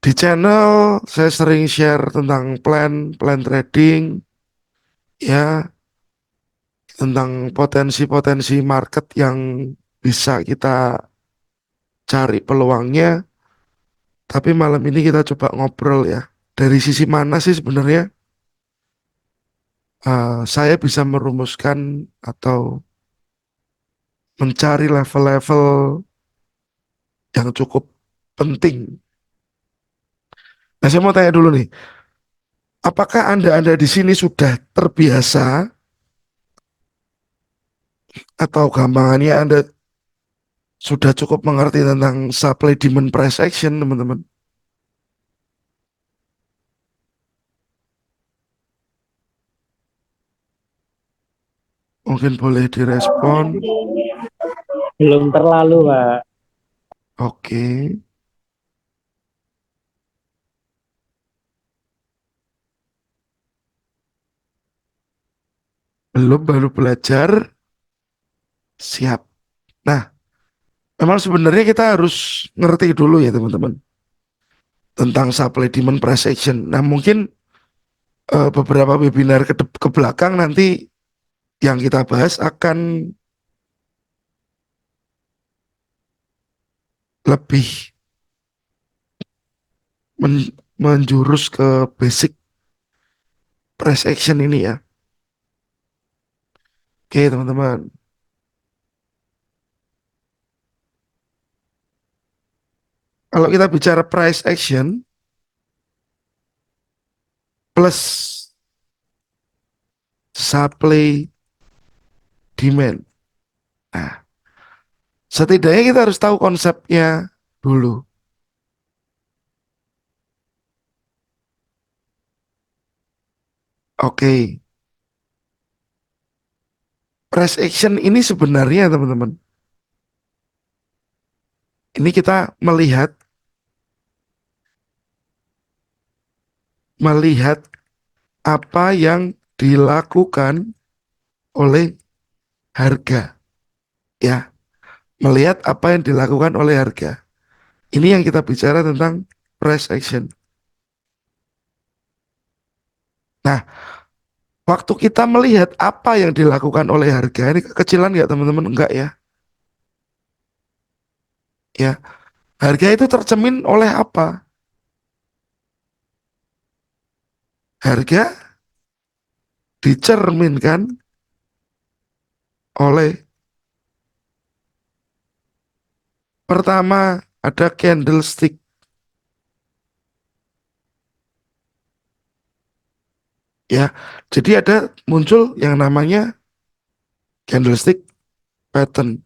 Di channel saya sering share tentang plan trading, ya, tentang potensi-potensi market yang bisa kita cari peluangnya. Tapi malam ini kita coba ngobrol ya. Dari sisi mana sih sebenarnya saya bisa merumuskan atau mencari level-level yang cukup penting. Nah, saya mau tanya dulu nih, apakah Anda di sini sudah terbiasa atau gampangannya Anda sudah cukup mengerti tentang supply demand price action, teman-teman? Mungkin boleh direspon. Belum terlalu, Pak. Oke, belum, baru belajar. Siap. Nah, memang sebenarnya kita harus ngerti dulu ya teman-teman tentang supply demand price action. Nah, mungkin beberapa webinar ke belakang nanti yang kita bahas akan lebih menjurus ke basic price action ini ya. Oke, teman-teman. Kalau kita bicara price action plus supply demand. Nah, setidaknya kita harus tahu konsepnya dulu. Oke, price action ini sebenarnya teman-teman, ini kita melihat melihat apa yang dilakukan oleh harga, ya, melihat apa yang dilakukan oleh harga. Ini yang kita bicara tentang price action. Nah, waktu kita melihat apa yang dilakukan oleh harga, ini kekecilan nggak teman-teman? Enggak ya. Ya, harga itu tercermin oleh apa? Harga dicerminkan oleh, pertama, ada candlestick, ya. Jadi ada muncul yang namanya candlestick pattern.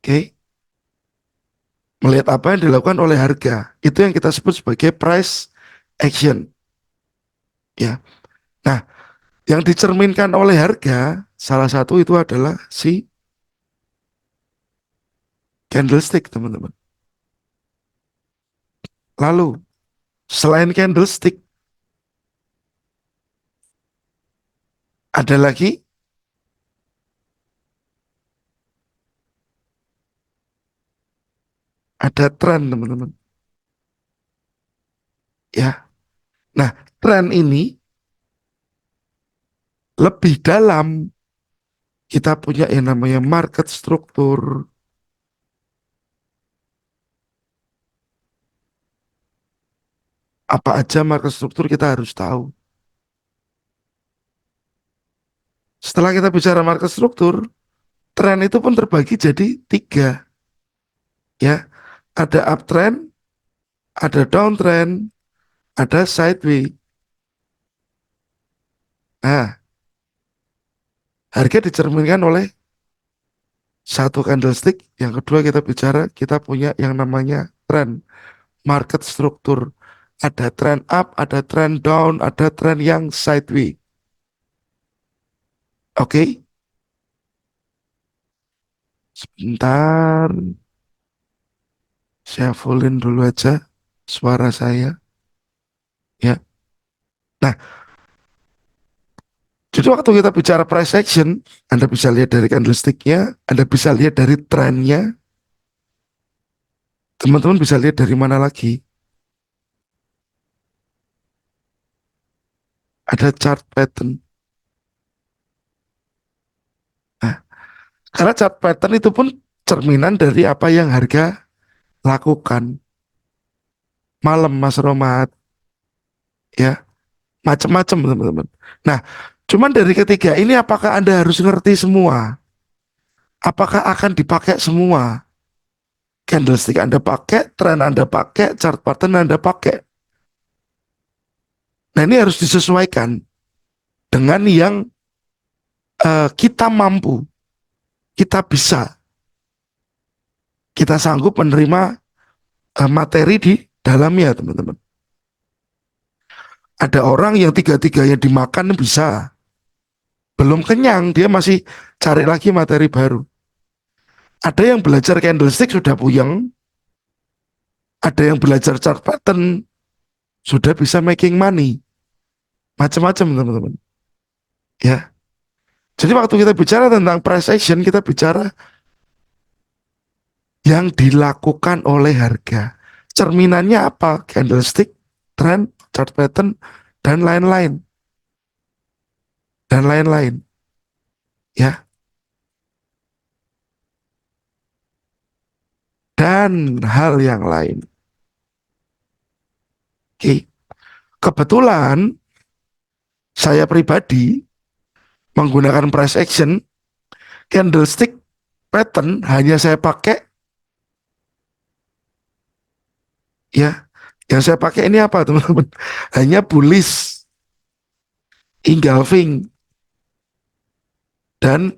Oke, melihat apa yang dilakukan oleh harga. Itu yang kita sebut sebagai price action, ya. Nah, yang dicerminkan oleh harga salah satu itu adalah si candlestick, teman-teman. Lalu, selain candlestick, ada lagi, ada tren, teman-teman. Ya. Nah, tren ini lebih dalam, kita punya yang namanya market struktur. Apa aja market struktur kita harus tahu. Setelah kita bicara market struktur, tren itu pun terbagi jadi tiga, ya. Ada uptrend, ada downtrend, ada sideways. Nah, harga dicerminkan oleh satu candlestick. Yang kedua kita bicara, kita punya yang namanya trend, market struktur. Ada trend up, ada trend down, ada trend yang sideways. Oke, sebentar. Saya fullin dulu aja suara saya. Ya. Nah, jadi waktu kita bicara price action, Anda bisa lihat dari candlesticknya, Anda bisa lihat dari trennya, Teman-teman bisa lihat dari mana lagi? Ada chart pattern. Nah, karena chart pattern itu pun cerminan dari apa yang harga lakukan. Malam Mas Romat, ya, macam-macam teman-teman. Nah, cuman dari ketiga ini apakah Anda harus ngerti semua? Apakah akan dipakai semua? Candlestick Anda pakai, tren Anda pakai, chart pattern Anda pakai. Nah, ini harus disesuaikan dengan yang kita mampu, kita bisa, kita sanggup menerima materi di dalamnya, teman-teman. Ada orang yang tiga-tiganya dimakan bisa, belum kenyang, dia masih cari lagi materi baru. Ada yang belajar candlestick sudah puyeng, ada yang belajar chart pattern sudah bisa making money, macam-macam teman-teman. Ya, jadi waktu kita bicara tentang price action, kita bicara yang dilakukan oleh harga. Cerminannya apa? Candlestick, trend, chart pattern, dan lain-lain. Dan lain-lain. Ya, dan hal yang lain. Oke, kebetulan saya pribadi menggunakan price action, candlestick pattern hanya saya pakai, ya, yang saya pakai ini apa teman-teman? Hanya bullish, engulfing, dan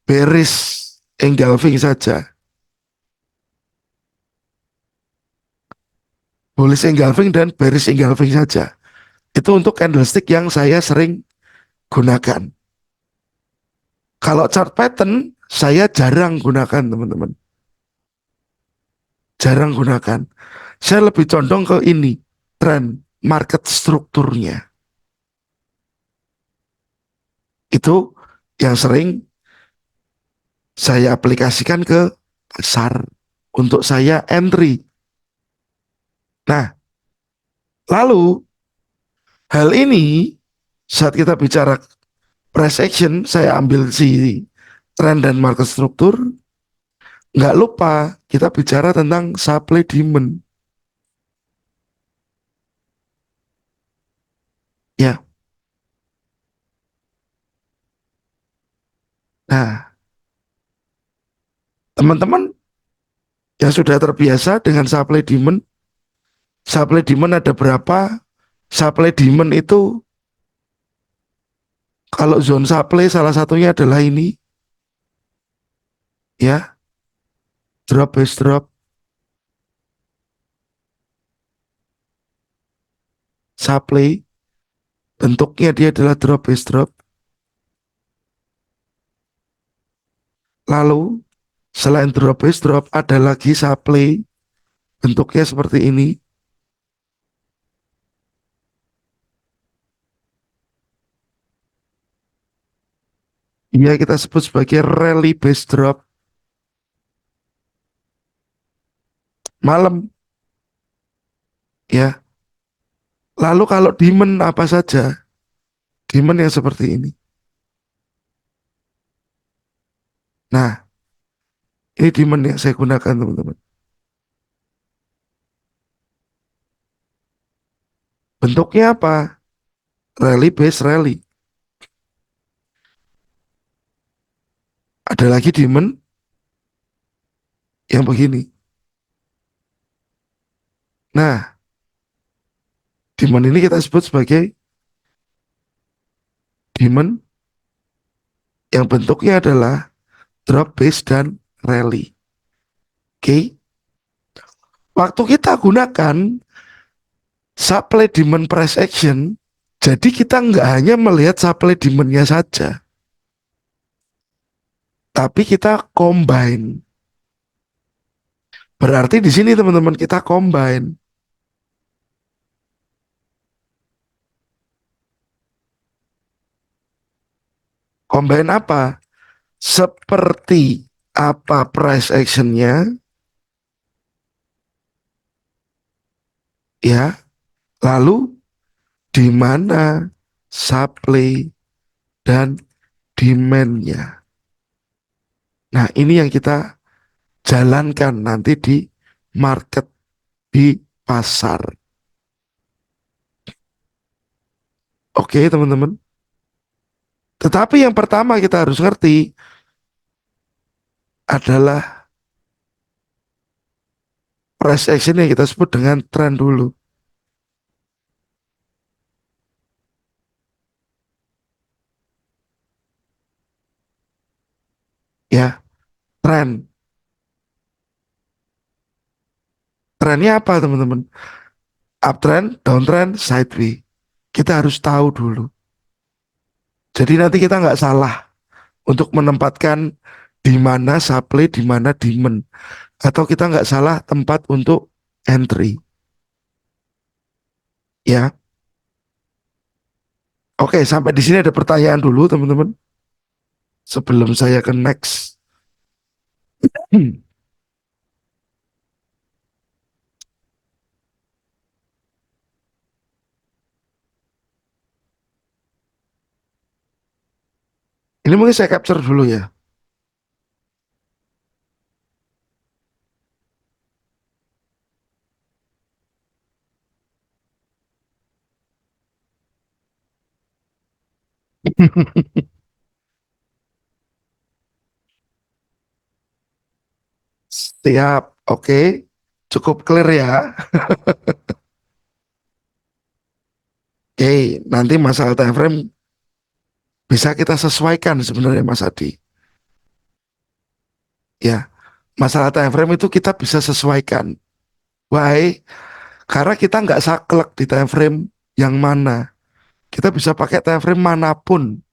bearish engulfing saja. Bullish engulfing dan bearish engulfing saja. Itu untuk candlestick yang saya sering gunakan. Kalau chart pattern, saya jarang gunakan teman-teman. Jarang gunakan. Saya lebih condong ke ini, trend, market strukturnya. Itu yang sering saya aplikasikan ke pasar untuk saya entry. Nah, lalu hal ini saat kita bicara price action, saya ambil si trend dan market struktur, nggak lupa kita bicara tentang supply demand. Ya, nah teman-teman yang sudah terbiasa dengan supply demand ada berapa? Supply demand itu kalau zone supply salah satunya adalah ini, ya, drop base drop, supply bentuknya dia adalah drop base drop. Lalu selain drop base drop ada lagi supply bentuknya seperti ini. Iya kita sebut sebagai rally base drop malam, ya. Lalu kalau demand apa saja? Demand yang seperti ini. Nah, ini demand yang saya gunakan teman-teman. Bentuknya apa? Rally base rally. Ada lagi demand yang begini. Nah, demand ini kita sebut sebagai demand yang bentuknya adalah drop base dan rally. Oke, waktu kita gunakan supply demand price action, jadi kita nggak hanya melihat supply demandnya saja, tapi kita combine. Berarti di sini teman-teman kita combine. Combine apa? Seperti apa price actionnya, ya. Lalu di mana supply dan demand-nya. Nah, ini yang kita jalankan nanti di market, di pasar. Oke, teman-teman. Tetapi yang pertama kita harus ngerti adalah price action yang kita sebut dengan tren dulu. Ya, tren. Trennya apa, teman-teman? Uptrend, downtrend, sideway. Kita harus tahu dulu. Jadi nanti kita nggak salah untuk menempatkan di mana supply, di mana demand. Atau kita nggak salah tempat untuk entry. Ya, oke, sampai di sini ada pertanyaan dulu, teman-teman. Sebelum saya ke next. Ini mungkin saya capture dulu ya. Siap, oke. Cukup clear ya. Oke, nanti masalah time frame bisa kita sesuaikan sebenarnya Mas Adi. Ya, masalah time frame itu kita bisa sesuaikan. Why? Karena kita nggak saklek di time frame yang mana. Kita bisa pakai time frame manapun.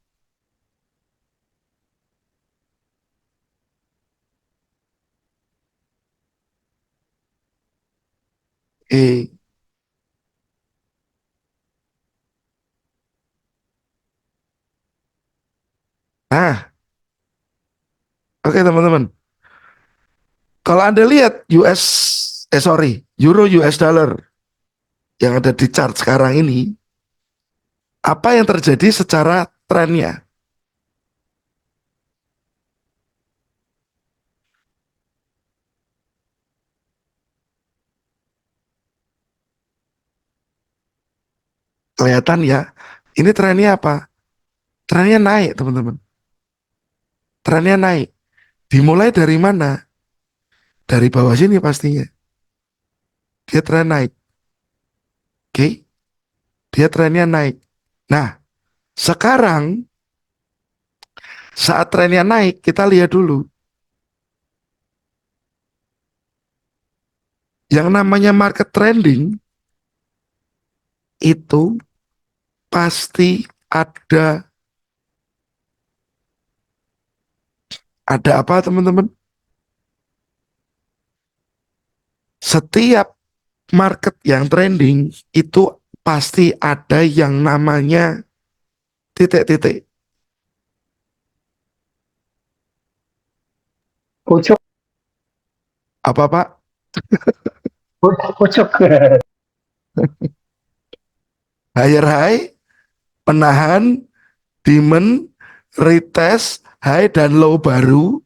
Eh, nah, oke teman-teman. Kalau Anda lihat Euro US dollar yang ada di chart sekarang ini, apa yang terjadi secara trennya? Kelihatan ya, ini trennya apa? Trennya naik, teman-teman. Trennya naik. Dimulai dari mana? Dari bawah sini pastinya. Dia tren naik. Oke, dia trennya naik. Nah, sekarang saat trennya naik, kita lihat dulu. Yang namanya market trending itu pasti ada apa, teman-teman? Setiap market yang trending itu pasti ada yang namanya titik-titik. Pucuk, Apa, Pak? pucuk. Higher high, penahan, demand, retest, high dan low baru.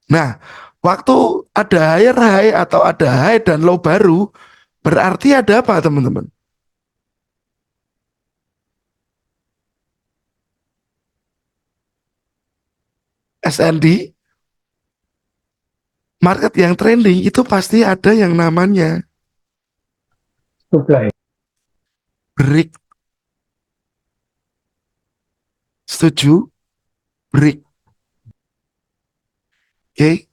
Nah, waktu ada higher high atau ada high dan low baru, berarti ada apa, teman-teman? SND, market yang trending itu pasti ada yang namanya Supply. break. Setuju? Break. Oke.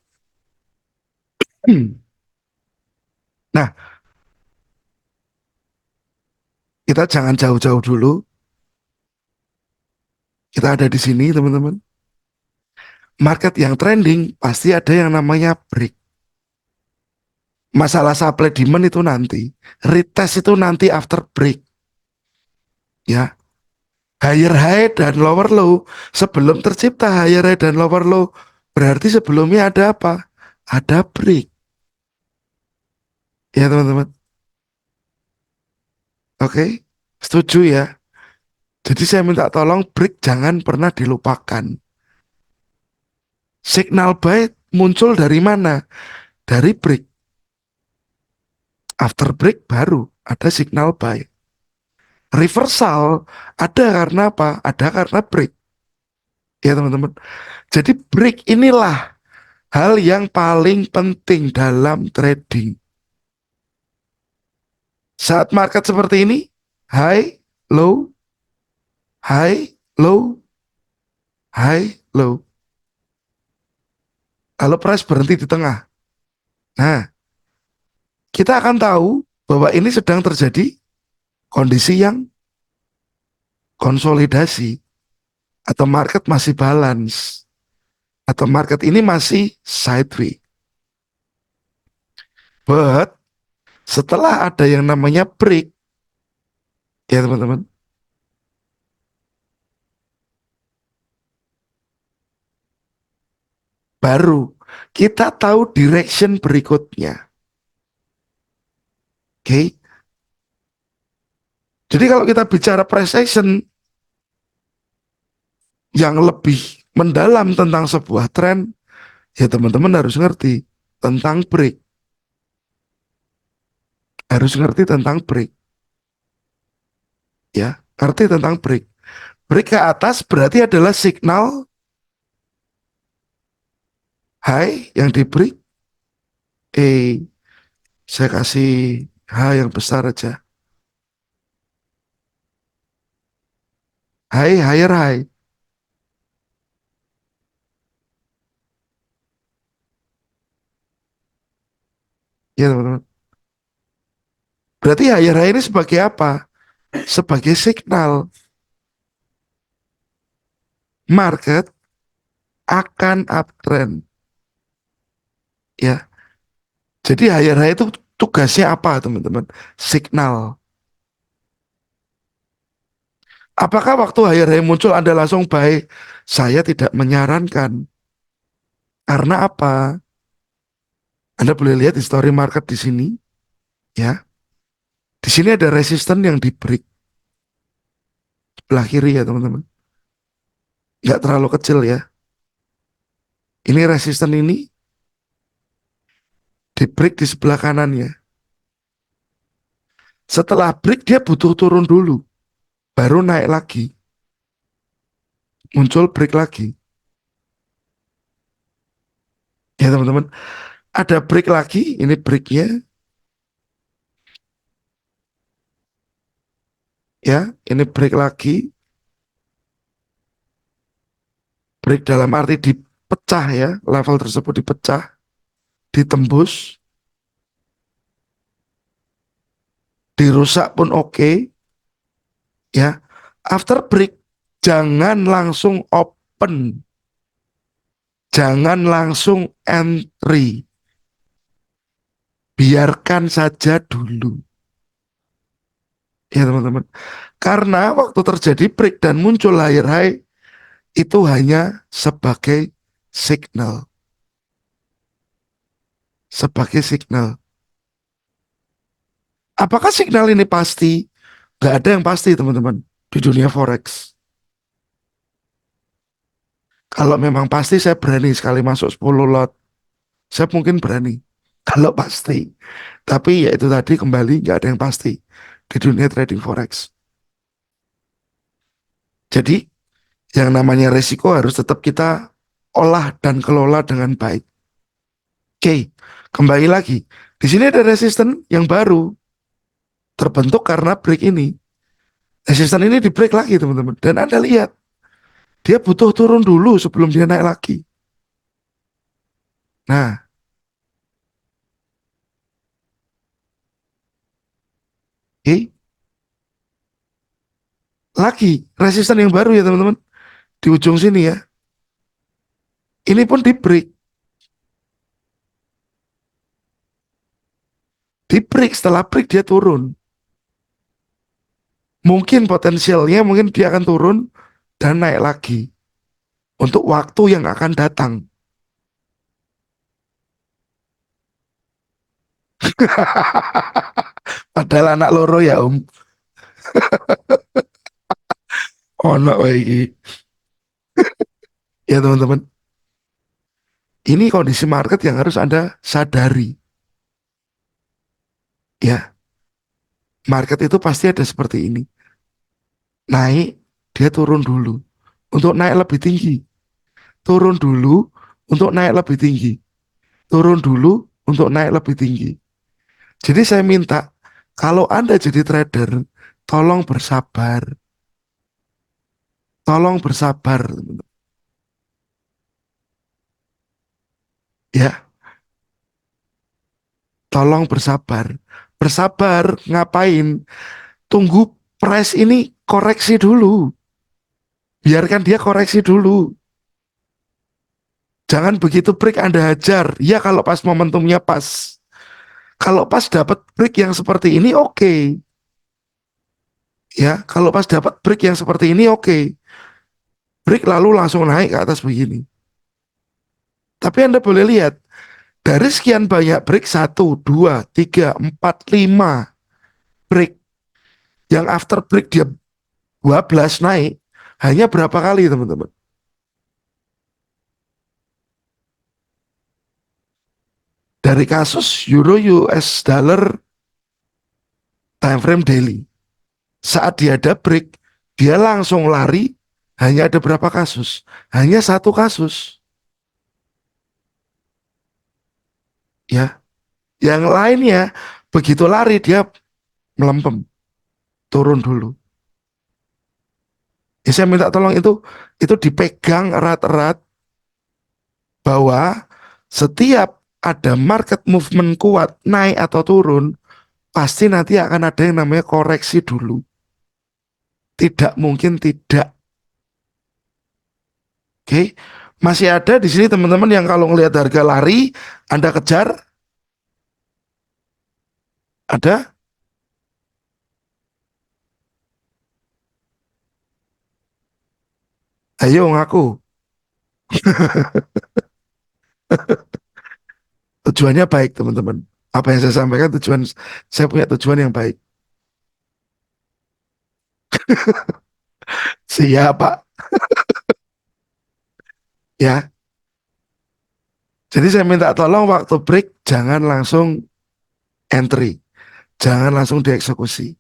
Nah, kita jangan jauh-jauh dulu. Kita ada di sini, teman-teman. Market yang trending pasti ada yang namanya break. Masalah supply demand itu nanti. Retest itu nanti after break. Ya. Higher high dan lower low. Sebelum tercipta higher high dan lower low, berarti sebelumnya ada apa? Ada break. Ya, teman-teman. Oke, setuju ya. Jadi saya minta tolong break jangan pernah dilupakan. Signal buy muncul dari mana? Dari break. After break baru ada signal buy. Reversal ada karena apa? Ada karena break. Ya teman-teman. Jadi break inilah hal yang paling penting dalam trading. Saat market seperti ini, high, low, high, low, high, low. Lalu price berhenti di tengah. Nah, kita akan tahu bahwa ini sedang terjadi kondisi yang konsolidasi atau market masih balance atau market ini masih sideways. But setelah ada yang namanya break, ya teman-teman, baru kita tahu direction berikutnya. Oke, okay? Jadi kalau kita bicara price action yang lebih mendalam tentang sebuah tren, ya teman-teman harus ngerti tentang break. Harus ngerti tentang break. Ya, ngerti tentang break. Break ke atas berarti adalah signal high yang di break. Saya kasih H yang besar aja. High, higher high. Ya teman-teman. Berarti higher high ini sebagai apa? Sebagai signal market akan uptrend. Ya, jadi higher high itu tugasnya apa teman-teman? Signal. Apakah waktu higher high muncul Anda langsung buy? Saya tidak menyarankan. Karena apa? Anda boleh lihat history market di sini, ya. Di sini ada resisten yang di break sebelah kiri ya teman-teman. Nggak terlalu kecil ya. Ini resisten ini di break di sebelah kanannya. Setelah break dia butuh turun dulu, baru naik lagi. Muncul break lagi. Ya teman-teman, ada break lagi, ini breaknya. Ya, ini break lagi. Break dalam arti dipecah ya, level tersebut dipecah, ditembus, dirusak pun oke. Ya, after break jangan langsung open, jangan langsung entry, biarkan saja dulu. Ya teman-teman, karena waktu terjadi break dan muncul higher high itu hanya sebagai signal, sebagai signal. Apakah signal ini pasti? Gak ada yang pasti teman-teman di dunia forex. Kalau memang pasti saya berani sekali masuk 10 lot. Saya mungkin berani. Kalau pasti. Tapi ya itu tadi kembali gak ada yang pasti di dunia trading forex. Jadi yang namanya resiko harus tetap kita olah dan kelola dengan baik. Oke, kembali lagi. Di sini ada resisten yang baru terbentuk karena break ini. Resisten ini di break lagi teman-teman. Dan Anda lihat, dia butuh turun dulu sebelum dia naik lagi. Nah, oke, lagi resisten yang baru ya teman-teman. Di ujung sini ya. Ini pun di break. Di break, setelah break dia turun. Mungkin potensialnya mungkin dia akan turun dan naik lagi. Untuk waktu yang akan datang. Padahal anak loro ya om. Ono wae iki. Ya teman-teman, ini kondisi market yang harus Anda sadari. Ya, market itu pasti ada seperti ini. Naik, dia turun dulu. Untuk naik lebih tinggi. Turun dulu untuk naik lebih tinggi. Turun dulu untuk naik lebih tinggi. Jadi saya minta, kalau Anda jadi trader, tolong bersabar. Tolong bersabar. Ya, tolong bersabar. Bersabar, ngapain? Tunggu price ini koreksi dulu. Biarkan dia koreksi dulu. Jangan begitu break Anda hajar. Ya kalau pas momentumnya pas. Kalau pas dapat break yang seperti ini oke. Okay. Ya, kalau pas dapat break yang seperti ini oke. Okay. Break lalu langsung naik ke atas begini. Tapi Anda boleh lihat, dari sekian banyak break, 1, 2, 3, 4, 5 break. Yang after break dia 12 naik, hanya berapa kali teman-teman? Dari kasus Euro US dollar time frame daily. Saat dia ada break, dia langsung lari, hanya ada berapa kasus? Hanya satu kasus. Ya, yang lainnya begitu lari dia melempem, turun dulu. Ya, saya minta tolong itu dipegang erat-erat bahwa setiap ada market movement kuat naik atau turun, pasti nanti akan ada yang namanya koreksi dulu. Tidak mungkin tidak. Oke, masih ada di sini teman-teman yang kalau ngelihat harga lari, Anda kejar, ada? Ayo ngaku. Tujuannya baik teman-teman. Apa yang saya sampaikan saya punya tujuan yang baik. Siapa? Ya. Jadi saya minta tolong waktu break jangan langsung entry, jangan langsung dieksekusi.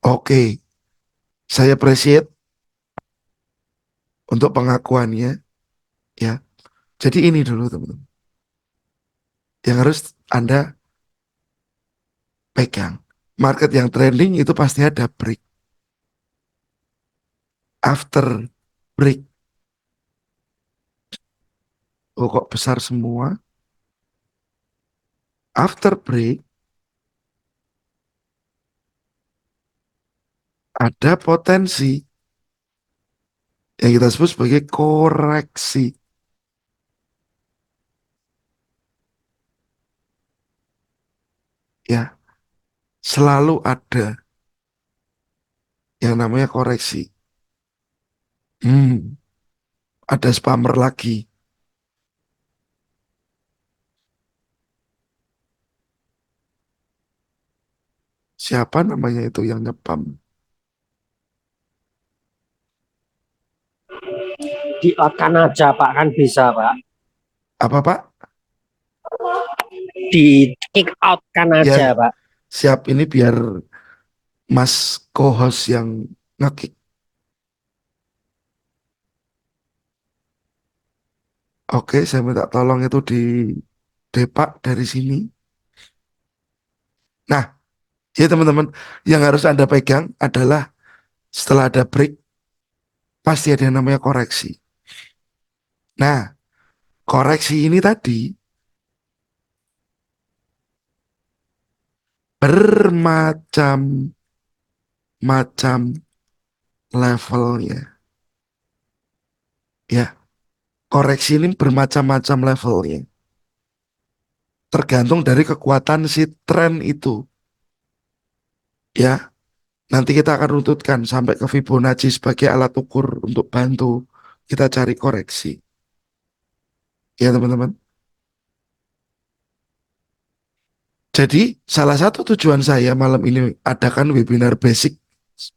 Oke, saya appreciate untuk pengakuannya ya. Jadi ini dulu teman-teman yang harus Anda pegang. Market yang trending itu pasti ada break. After break, oh kok besar semua? After break ada potensi yang kita sebut sebagai koreksi. Ya, selalu ada yang namanya koreksi. Hmm, ada spammer lagi. Siapa namanya itu yang nyepam? Di outkan aja Pak, kan bisa Pak. Apa Pak? Di kick out kan Ya, aja Pak. siap ini biar Mas co-host yang ngekick. Oke, saya minta tolong itu di depak dari sini. Nah, ya teman-teman, yang harus Anda pegang adalah setelah ada break, pasti ada yang namanya koreksi. Nah, koreksi ini tadi bermacam-macam levelnya. Ya, koreksi ini bermacam-macam levelnya. Tergantung dari kekuatan si tren itu. Ya, nanti kita akan runtutkan sampai ke Fibonacci sebagai alat ukur untuk bantu kita cari koreksi. Ya teman-teman. Jadi salah satu tujuan saya malam ini adakan webinar basic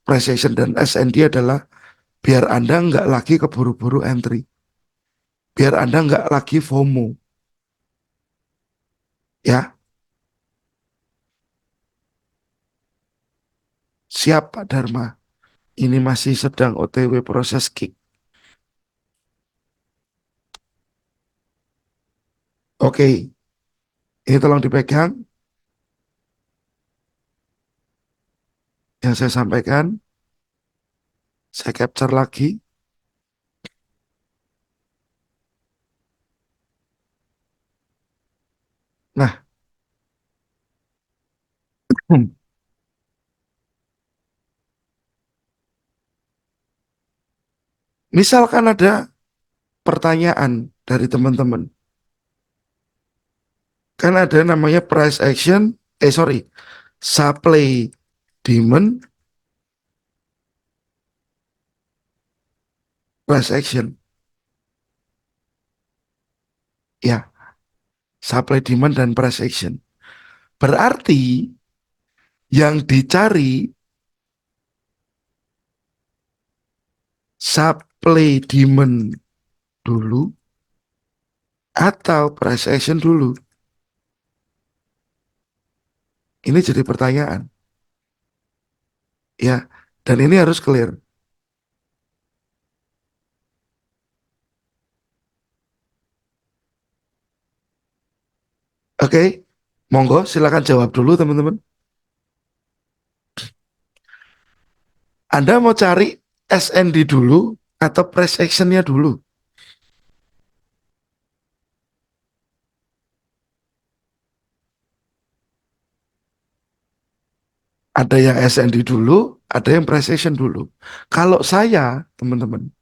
Price action dan SND adalah biar Anda nggak lagi keburu-buru entry. Biar Anda nggak lagi FOMO. Ya, siap Pak Dharma. Ini masih sedang OTW proses kick. Oke, ini tolong dipegang yang saya sampaikan. Saya capture lagi. Nah, misalkan ada pertanyaan dari teman-teman. Kan ada namanya price action, supply demand, price action. Ya, supply demand dan price action. Berarti yang dicari supply demand dulu atau price action dulu. Ini jadi pertanyaan. Ya, dan ini harus clear. Oke, monggo silakan jawab dulu teman-teman. Anda mau cari SND dulu atau price actionnya dulu? Ada yang SND dulu, ada yang price action dulu. Kalau saya, teman-teman,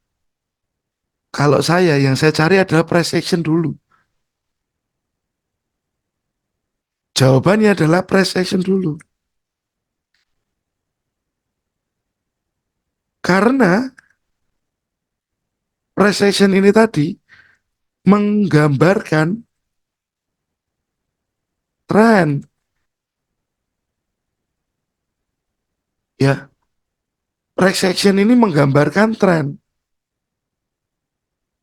kalau saya yang saya cari adalah price action dulu. Jawabannya adalah price action dulu. Karena price action ini tadi menggambarkan tren. Ya, price action ini menggambarkan tren.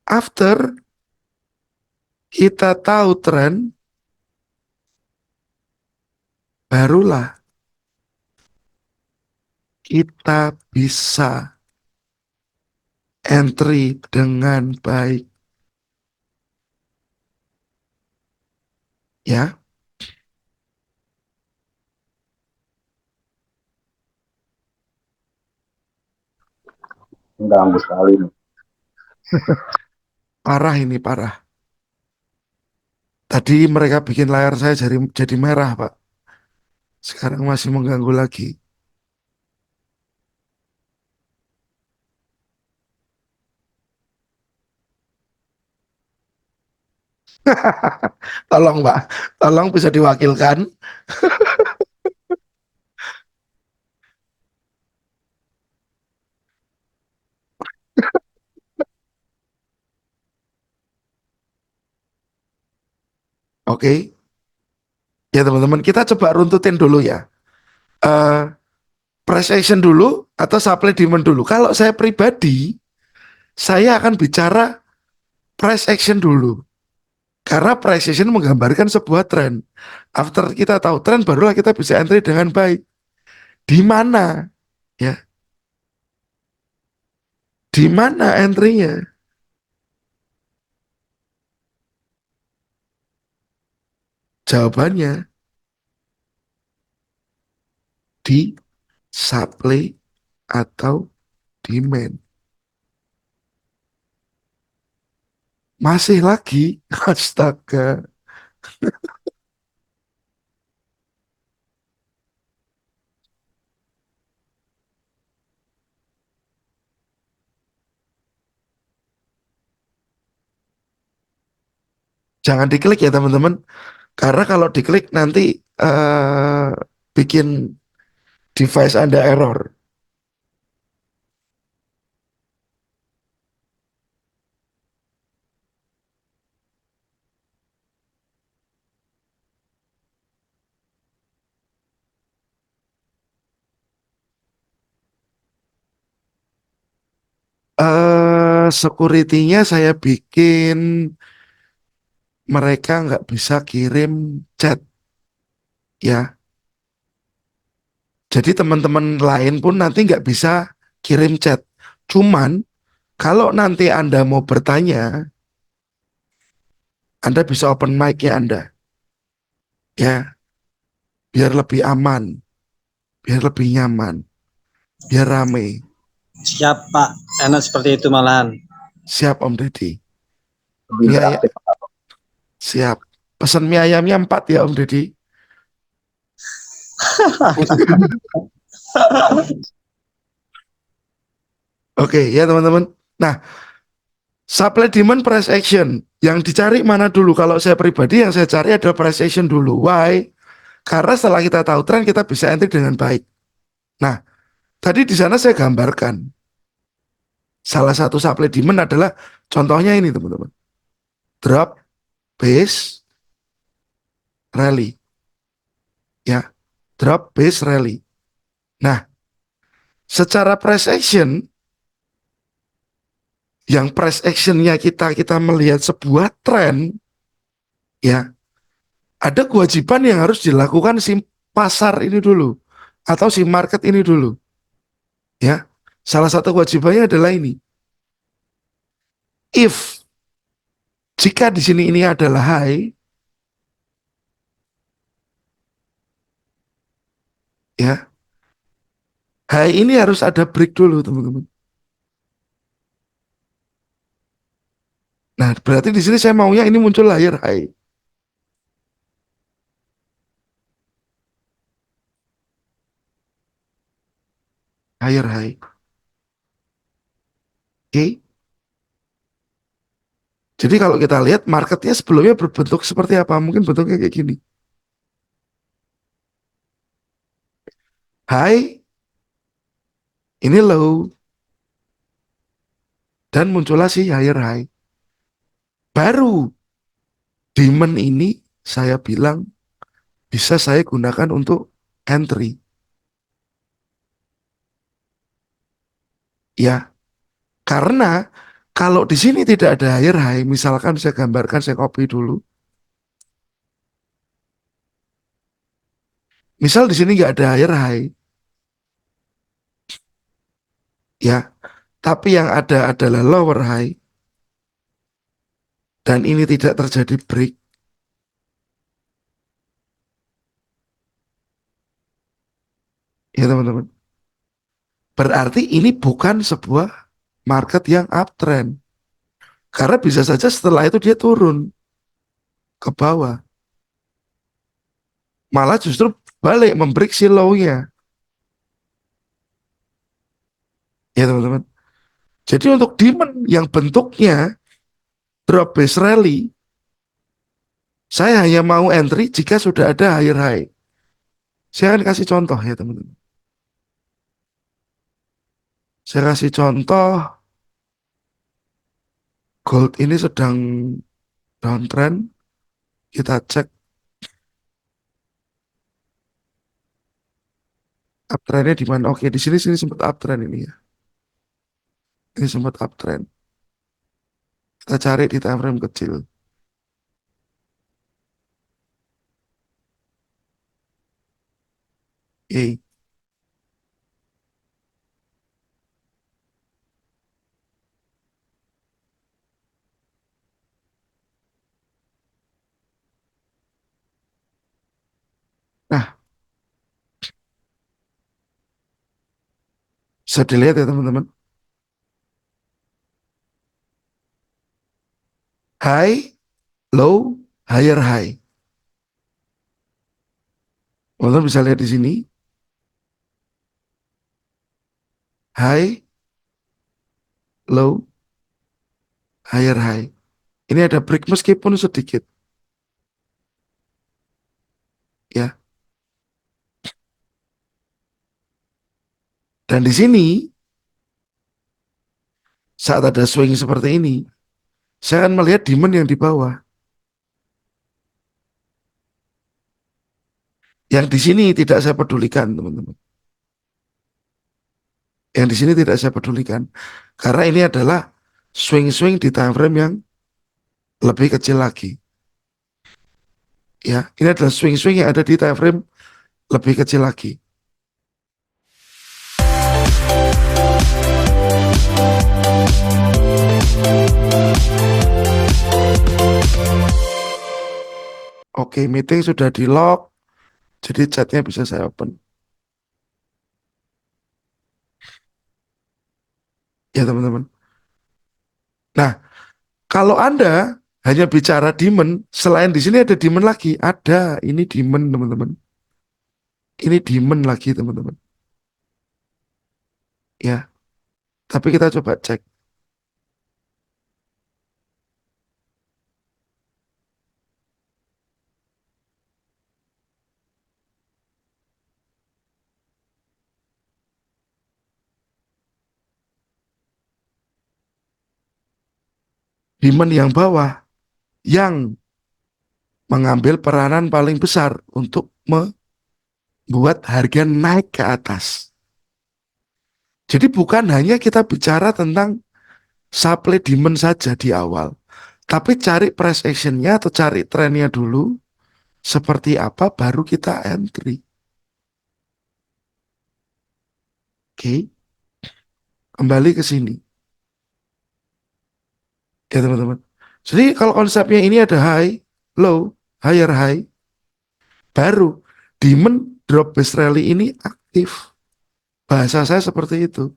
After kita tahu tren, barulah kita bisa entry dengan baik. Ya, Mengganggu sekali nih. parah ini parah. Tadi mereka bikin layar saya jadi merah, Pak. Sekarang masih mengganggu lagi. Tolong, Pak. Tolong bisa diwakilkan. Oke. Ya, teman-teman, kita coba runtutin dulu ya. Eh price action dulu atau supply demand dulu. Kalau saya pribadi, saya akan bicara price action dulu. Karena price action menggambarkan sebuah tren. After kita tahu tren, barulah kita bisa entry dengan baik. Di mana? Ya, di mana entry-nya? Jawabannya di supply atau demand. Masih lagi, astaga. Jangan diklik ya teman-teman. Karena kalau diklik nanti eh, bikin device Anda error. Security-nya saya bikin mereka nggak bisa kirim chat ya. Jadi teman-teman lain pun nanti nggak bisa kirim chat. Cuman kalau nanti Anda mau bertanya, Anda bisa open mic-nya Anda. Ya, biar lebih aman, biar lebih nyaman, biar rame. Siap Pak, enak seperti itu malahan. Siap Om Deddy. Lebih Mie ayam, interaktif. siap. Pesan mie ayamnya 4 ya Om Deddy. Oke ya teman-teman. Nah, supply demand price action. Yang dicari mana dulu? Kalau saya pribadi yang saya cari adalah price action dulu. Why? Karena setelah kita tahu tren, kita bisa entry dengan baik. Nah, tadi di sana saya gambarkan. Salah satu supply demand adalah contohnya ini teman-teman. Drop, base, rally. Ya, drop, base, rally. Nah, secara price action, yang price actionnya kita melihat sebuah tren, ya, ada kewajiban yang harus dilakukan si pasar ini dulu atau si market ini dulu. Ya, salah satu kewajibannya adalah ini. If jika di sini ini adalah high, ya, high ini harus ada break dulu, teman-teman. Nah, berarti di sini saya maunya ini muncul higher high. Higher high. Oke. Jadi kalau kita lihat marketnya sebelumnya berbentuk seperti apa? Mungkin bentuknya kayak gini. High, ini low, dan muncullah si higher high. Baru demand ini saya bilang bisa saya gunakan untuk entry. Ya, karena kalau di sini tidak ada higher high, misalkan saya gambarkan, saya copy dulu. Misal di sini nggak ada higher high, ya, tapi yang ada adalah lower high, dan ini tidak terjadi break, ya teman-teman. Berarti ini bukan sebuah market yang uptrend. Karena bisa saja setelah itu dia turun ke bawah. Malah justru balik membreak si low-nya. Ya teman-teman. Jadi untuk demand yang bentuknya drop base rally, saya hanya mau entry jika sudah ada higher high. Saya akan kasih contoh ya teman-teman. Saya kasih contoh, gold ini sedang downtrend. Kita cek uptrendnya di mana. Oke, di sini sini sempat uptrend ini ya. Ini sempat uptrend. Kita cari di time frame kecil. Oke. Nah, bisa dilihat ya teman-teman. High, low, higher high. Teman-teman bisa lihat di sini. High, low, higher high. Ini ada break meskipun sedikit. Ya. Dan di sini, saat ada swing seperti ini, saya akan melihat demand yang di bawah. Yang di sini tidak saya pedulikan, teman-teman. Yang di sini tidak saya pedulikan. Karena ini adalah swing-swing di time frame yang lebih kecil lagi. Ya, ini adalah swing-swing yang ada di time frame lebih kecil lagi. Oke, meeting sudah di lock, jadi chatnya bisa saya open. Ya teman-teman. Nah, kalau Anda hanya bicara demand, selain di sini ada demand lagi, ada ini demand teman-teman. Ini demand lagi teman-teman. Ya, tapi kita coba cek. Demand yang bawah yang mengambil peranan paling besar untuk membuat harga naik ke atas. Jadi bukan hanya kita bicara tentang supply demand saja di awal, tapi cari price actionnya atau cari trennya dulu, seperti apa baru kita entry. Oke, kembali ke sini. Ya teman-teman. Jadi kalau konsepnya ini ada high, low, higher high, baru demand drop base rally ini aktif. Bahasa saya seperti itu.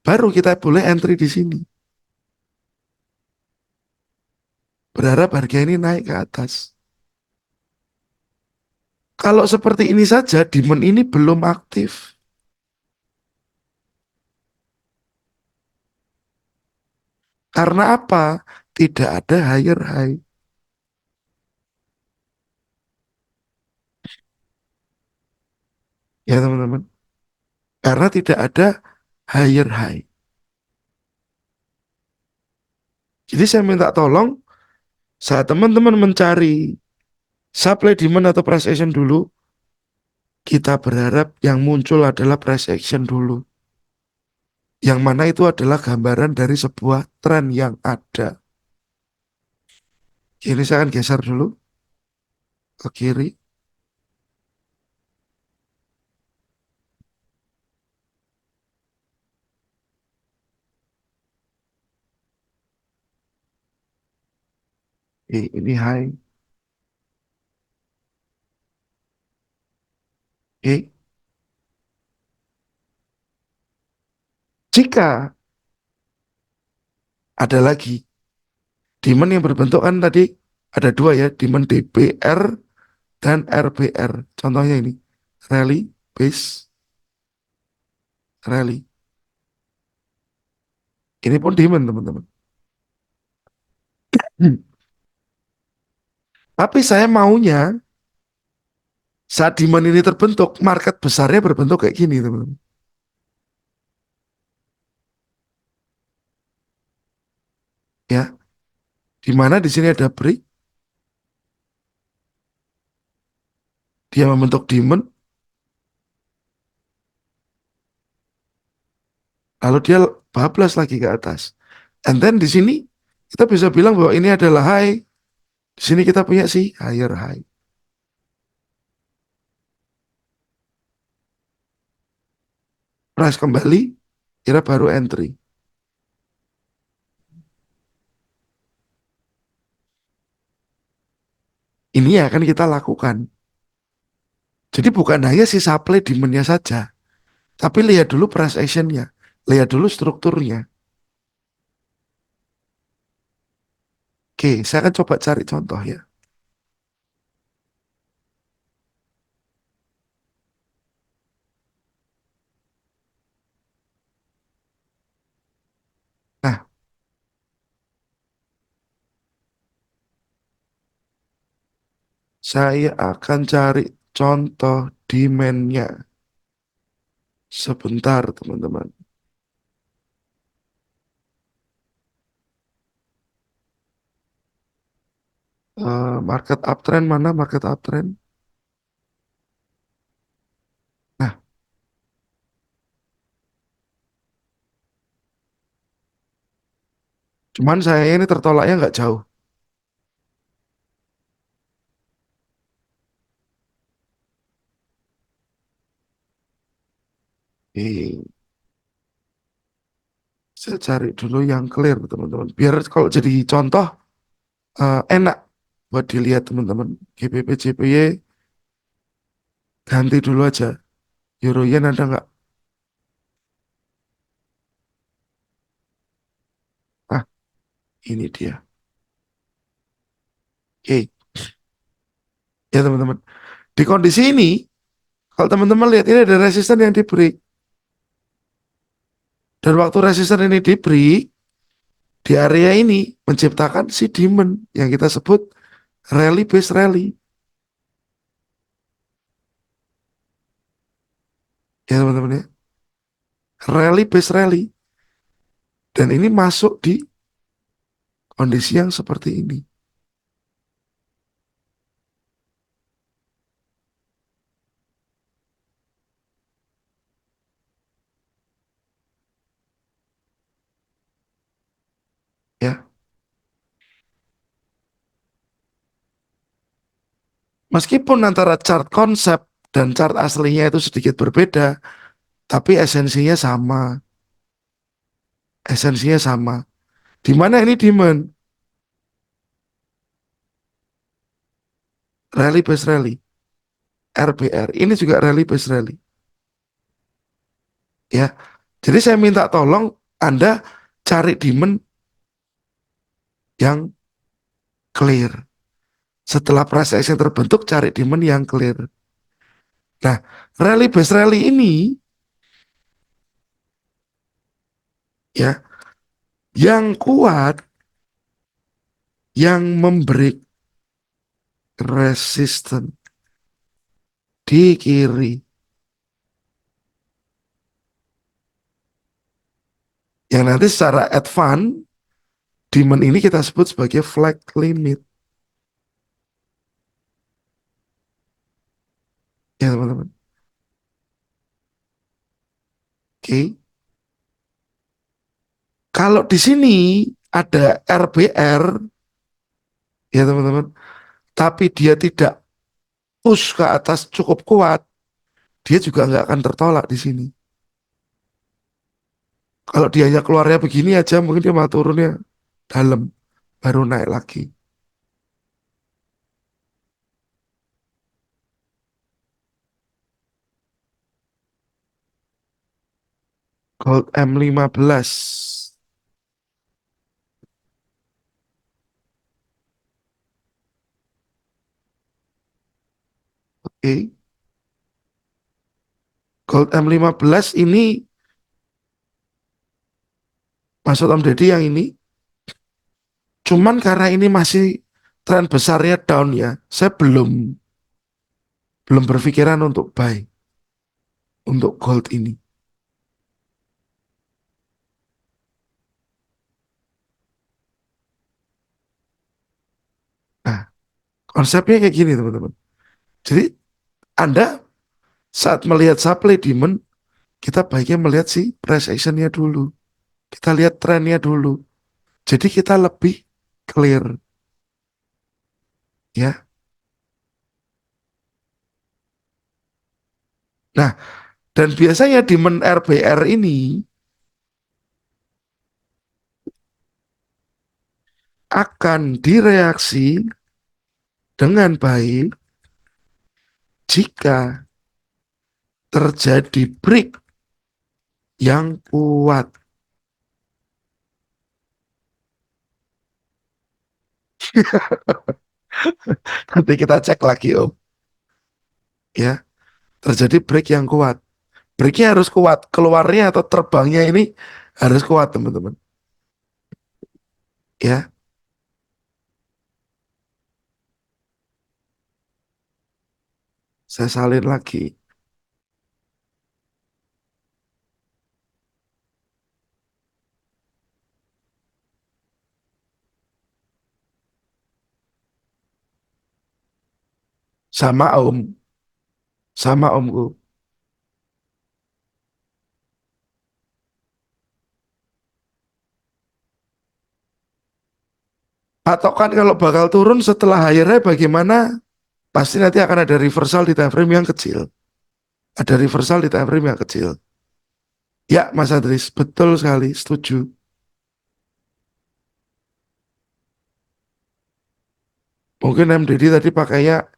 Baru kita boleh entry di sini. Berharap harga ini naik ke atas. Kalau seperti ini saja, demand ini belum aktif. Karena apa? Tidak ada higher high. Ya teman-teman. Karena tidak ada higher high. Jadi saya minta tolong saat teman-teman mencari supply demand atau price action dulu, kita berharap yang muncul adalah price action dulu. Yang mana itu adalah gambaran dari sebuah tren yang ada. Ini saya akan geser dulu ke kiri. Ini high. Oke. Jika ada lagi demand yang berbentuk kan tadi ada dua ya, demand DBR dan RBR. Contohnya ini, rally, base, rally. Ini pun demand teman-teman. Tapi saya maunya saat demand ini terbentuk, market besarnya berbentuk kayak gini teman-teman. Ya, di mana di sini ada break, dia membentuk demand, lalu dia bablas lagi ke atas. And then di sini kita bisa bilang bahwa ini adalah high. Di sini kita punya sih higher high. Price kembali, kira baru entry. Ini ya akan kita lakukan. Jadi bukan hanya si supply demand-nya saja, tapi lihat dulu price action-nya, lihat dulu strukturnya. Oke, saya akan coba cari contoh ya. Nah, saya akan cari contoh demand-nya. Sebentar, teman-teman. Market uptrend mana? Market uptrend. Nah, Cuman saya ini tertolaknya nggak jauh. Eh, saya cari dulu yang clear teman-teman. Biar kalau jadi contoh enak buat dilihat teman-teman. GBP JPY ganti dulu aja. Euro yen ada nggak? Ah, ini dia. Oke, ya teman-teman. Di kondisi ini, kalau teman-teman lihat ini ada resisten yang diberi. Dan waktu resisten ini diberi, di area ini menciptakan si demand yang kita sebut rally base rally. Ya teman-teman ya. Rally base rally. Dan ini masuk di kondisi yang seperti ini. Ya, meskipun antara chart konsep dan chart aslinya itu sedikit berbeda, tapi esensinya sama. Esensinya sama. Di mana ini demand? Rally base rally. RBR. Ini juga rally base rally. Ya. Jadi saya minta tolong Anda cari demand yang clear. Setelah price action terbentuk, cari demand yang clear. Nah, rally base rally ini ya, yang kuat, yang memberi resisten di kiri. Yang nanti secara advance, demand ini kita sebut sebagai flag limit. Ya teman-teman. Oke. Kalau di sini ada RBR, ya teman-teman, tapi dia tidak push ke atas cukup kuat, dia juga nggak akan tertolak di sini. Kalau dianya keluarnya begini aja, mungkin dia malah turunnya dalam, baru naik lagi. Gold M15. Oke. Gold M15 ini, maksud Om Deddy yang ini, cuman karena ini masih tren besarnya down ya, saya belum berpikiran untuk buy untuk gold ini. Nah, konsepnya kayak gini teman-teman. Jadi Anda saat melihat supply demand, kita baiknya melihat si price actionnya dulu. Kita lihat trennya dulu. Jadi kita lebih clear ya. Nah, dan biasanya demand RBR ini akan direaksi dengan baik jika terjadi break yang kuat. Nanti kita cek lagi Om. Ya, terjadi break yang kuat. Breaknya harus kuat. Keluarnya atau terbangnya ini harus kuat teman-teman. Ya, saya salin lagi. Sama Om. Sama Omku. Patokan kalau bakal turun setelah higher high bagaimana? Pasti nanti akan ada reversal di time frame yang kecil. Ada reversal di time frame yang kecil. Ya, Mas Adris, betul sekali, setuju. Mungkin MDD tadi pakainya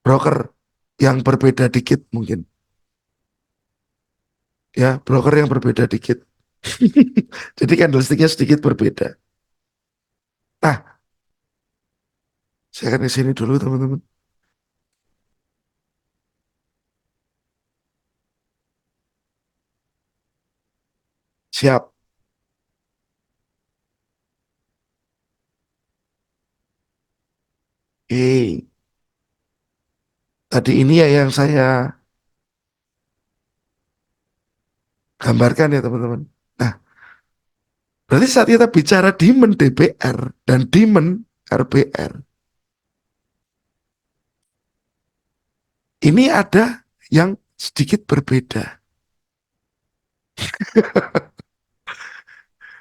broker yang berbeda dikit mungkin. Ya, broker yang berbeda dikit. Jadi candlesticknya sedikit berbeda. Nah, saya akan ke sini dulu teman-teman. Siap. Oke. Tadi ini ya yang saya gambarkan ya teman-teman. Nah, berarti saat kita bicara demand DBR dan demand RBR, ini ada yang sedikit berbeda.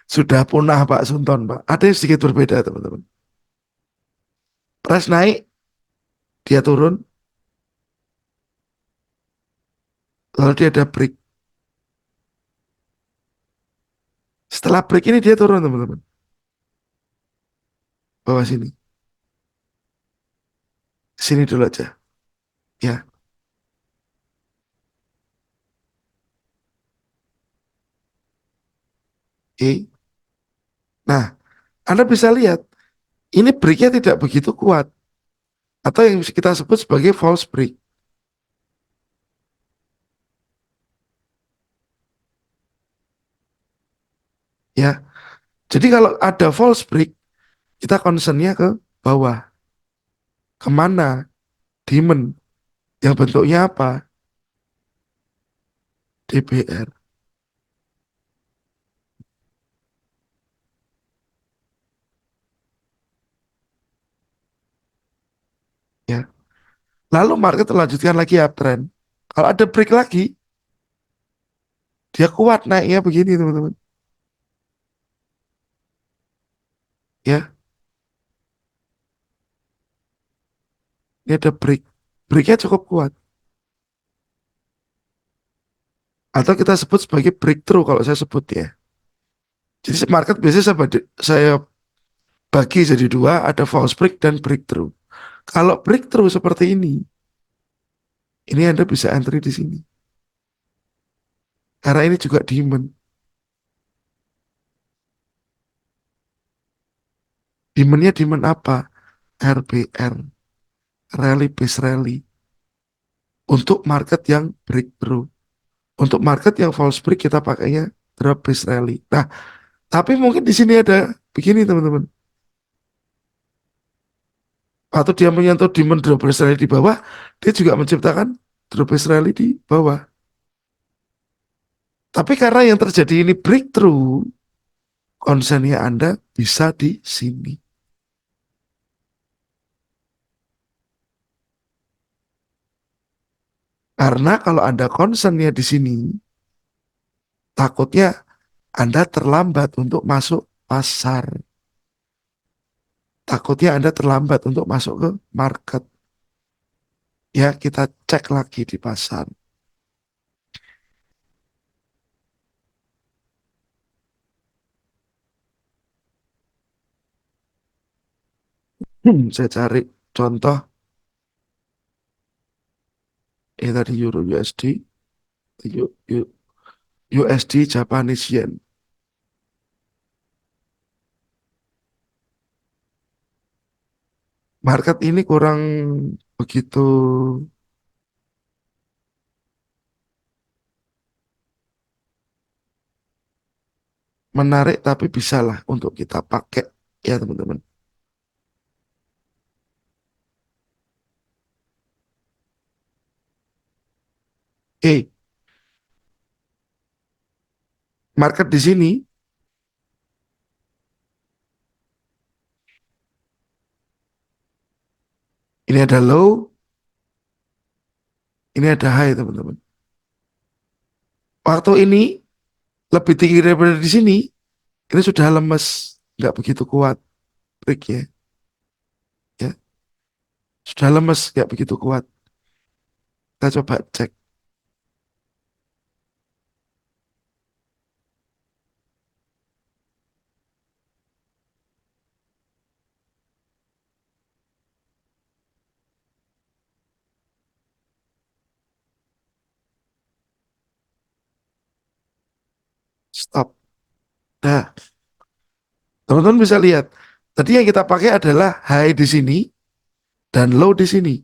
Sudah punah Pak Sunton, Pak. Ada yang sedikit berbeda teman-teman. Price naik, dia turun, lalu dia ada break. Setelah break ini dia turun teman-teman. Bawah sini. Sini dulu aja. Ya. Oke. Nah, Anda bisa lihat, ini breaknya tidak begitu kuat. Atau yang kita sebut sebagai false break. Ya. Jadi kalau ada false break, kita concernnya ke bawah. Kemana? Demand. Yang bentuknya apa? DBR. Ya. Lalu market lanjutkan lagi uptrend. Kalau ada break lagi, dia kuat naiknya begini teman-teman. Ya, ini ada break. Breaknya cukup kuat. Atau kita sebut sebagai breakthrough kalau saya sebut ya. Jadi market biasanya saya bagi jadi dua, ada false break dan breakthrough. Kalau breakthrough seperti ini Anda bisa entry di sini. Karena ini juga demand. Demandnya demand apa? RBR, rally base rally. Untuk market yang breakthrough. Untuk market yang false break kita pakainya drop base rally. Nah, tapi mungkin di sini ada begini teman-teman. Atau dia menyentuh demand drop base rally di bawah, dia juga menciptakan drop base rally di bawah. Tapi karena yang terjadi ini breakthrough, concernnya Anda bisa di sini. Karena kalau Anda concernnya di sini, takutnya Anda terlambat untuk masuk pasar. Takutnya Anda terlambat untuk masuk ke market. Ya, kita cek lagi di pasar. Saya cari contoh. Tadi Euro USD, USD Japanese Yen. Market ini kurang begitu menarik, tapi bisalah untuk kita pakai ya teman-teman. Oke, market di sini ini ada low, ini ada high teman-teman. Waktu ini lebih tinggi daripada di sini, Ini sudah lemes, nggak begitu kuat breaknya, ya. Sudah lemes, nggak begitu kuat. Kita coba cek. Stop. Nah, teman-teman bisa lihat. Tadi yang kita pakai adalah high di sini dan low di sini.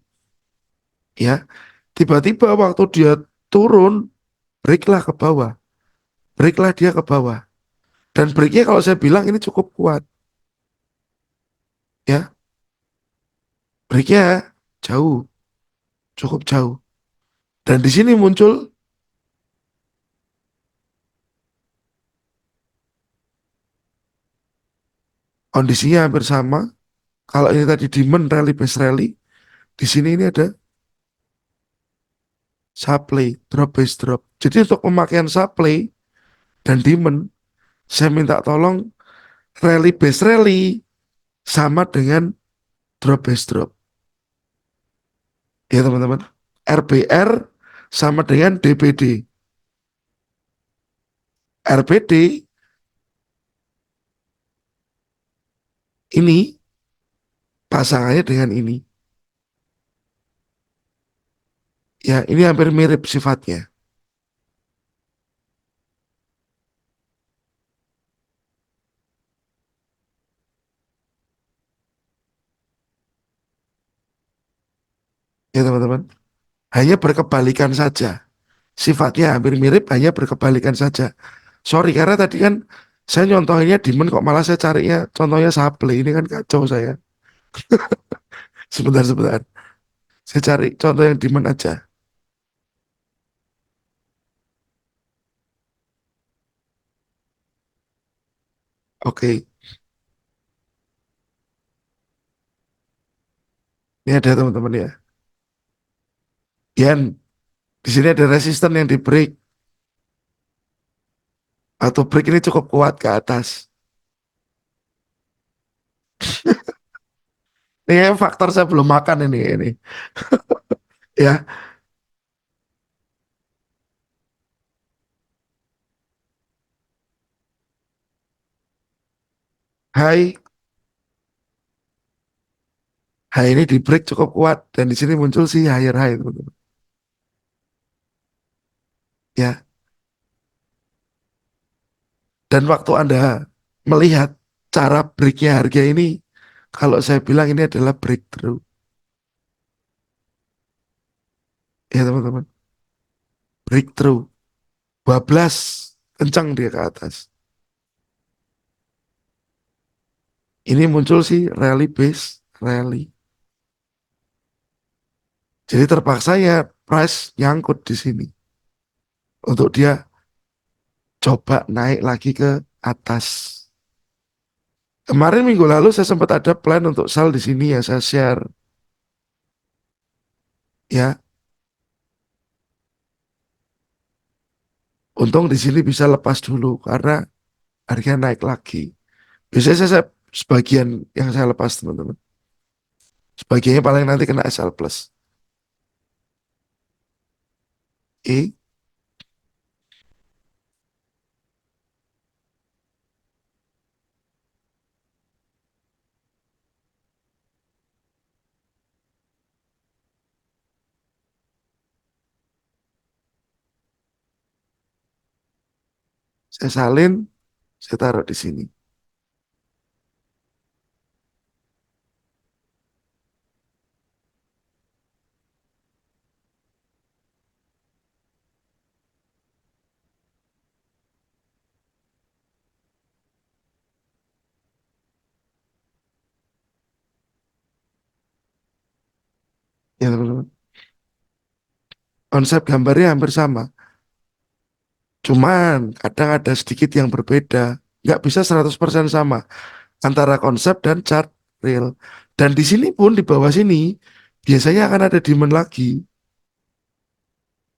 Ya, tiba-tiba waktu dia turun, breaklah ke bawah. Breaklah dia ke bawah. Dan breaknya kalau saya bilang ini cukup kuat. Ya, breaknya jauh, cukup jauh. Dan di sini muncul kondisinya hampir sama. Kalau ini tadi demand rally base rally, di sini ini ada supply, drop base drop. Jadi untuk pemakaian supply dan demand, saya minta tolong rally base rally sama dengan drop base drop. Ya teman-teman, RBR sama dengan DBD. RBD ini pasangannya dengan ini. Ya, ini hampir mirip sifatnya. Ya teman-teman, hanya berkebalikan saja. Sifatnya hampir mirip, hanya berkebalikan saja. Sorry, karena tadi kan saya nyontohinnya demand kok malah saya carinya contohnya supply. Ini kan kacau saya. Sebentar. Saya cari contoh yang demand aja. Oke, ini ada teman-teman ya. Yen, di sini ada resisten yang di break. Atau break ini cukup kuat ke atas. Ini faktor saya belum makan ini. Ya, high, high ini di break cukup kuat dan di sini muncul si higher high, teman-teman. Ya, dan waktu Anda melihat cara breaknya harga ini, kalau saya bilang ini adalah breakthrough. Ya teman-teman, breakthrough. Bablas, kencang dia ke atas. Ini muncul sih rally base, rally. Jadi terpaksa ya price nyangkut di sini. Untuk dia coba naik lagi ke atas. Kemarin minggu lalu saya sempat ada plan untuk sell di sini ya, saya share. Ya, untung di sini bisa lepas dulu karena harga naik lagi. Biasanya saya sebagian yang saya lepas teman-teman. Sebagiannya paling nanti kena SL plus. E, saya salin, saya taruh di sini. Ya teman-teman. Konsep gambarnya hampir sama. Cuman kadang ada sedikit yang berbeda. Nggak bisa 100% sama antara konsep dan chart real. Dan di sini pun di bawah sini biasanya akan ada demand lagi.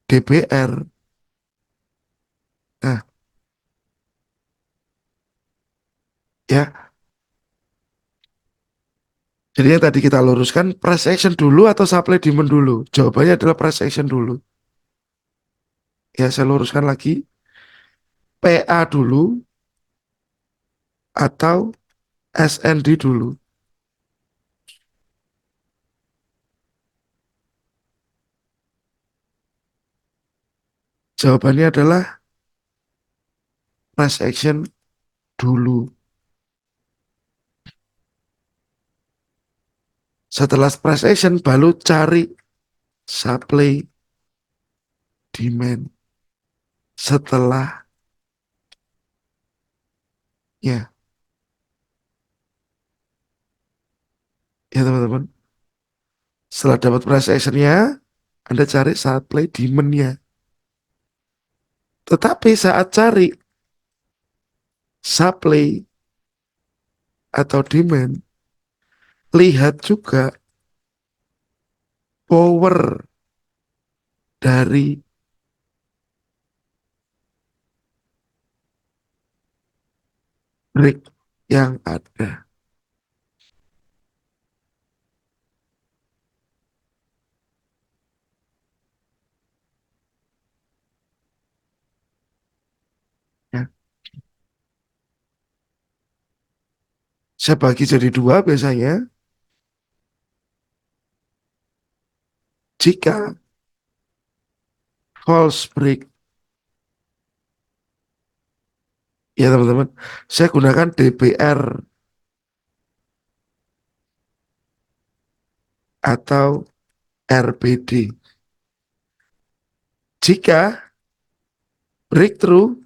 DBR. Nah, Ya. Jadi yang tadi kita luruskan price action dulu atau supply demand dulu? Jawabannya adalah price action dulu. Ya, saya luruskan lagi. PA dulu atau SND dulu? Jawabannya adalah price action dulu. Setelah price action baru cari supply demand. Setelah ya, ya teman-teman. Setelah dapat price actionnya, Anda cari supply demand-nya. Tetapi saat cari supply atau demand, lihat juga power dari break yang ada. Ya. Saya bagi jadi dua biasanya. Jika false break, ya teman-teman, saya gunakan DBR atau RBD. Jika breakthrough,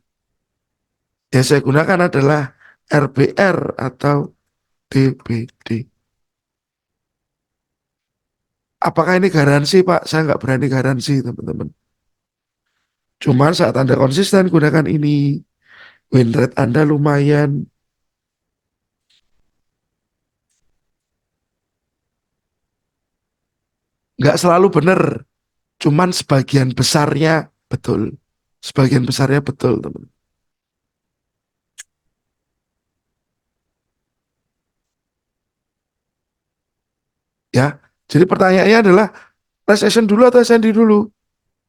yang saya gunakan adalah RBR atau DBD. Apakah ini garansi, Pak? Saya nggak berani garansi, teman-teman. Cuman saat Anda konsisten gunakan ini, win rate Anda lumayan. Nggak selalu benar, cuman sebagian besarnya betul. Sebagian besarnya betul, teman. Ya, jadi pertanyaannya adalah price action dulu atau SND dulu?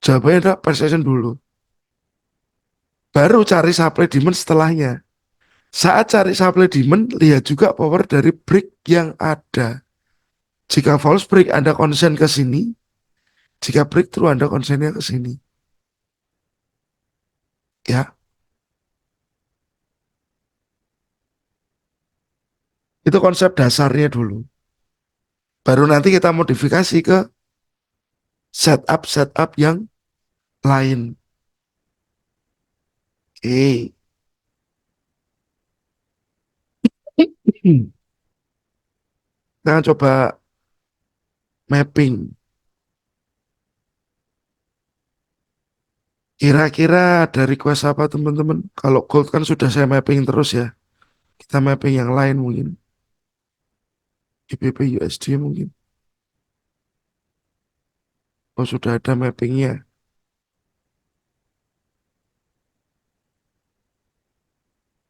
Jawabannya adalah price action dulu. Baru cari supply demand setelahnya. Saat cari supply demand, lihat juga power dari break yang ada. Jika false break Anda konsen ke sini, jika breakthrough Anda konsennya ke sini. Ya, itu konsep dasarnya dulu. Baru nanti kita modifikasi ke setup yang lain. Oke. Kita coba mapping. Kira-kira ada request apa teman-teman? Kalau gold kan sudah saya mapping terus ya. Kita mapping yang lain mungkin. GBP USD mungkin. Oh sudah ada mappingnya.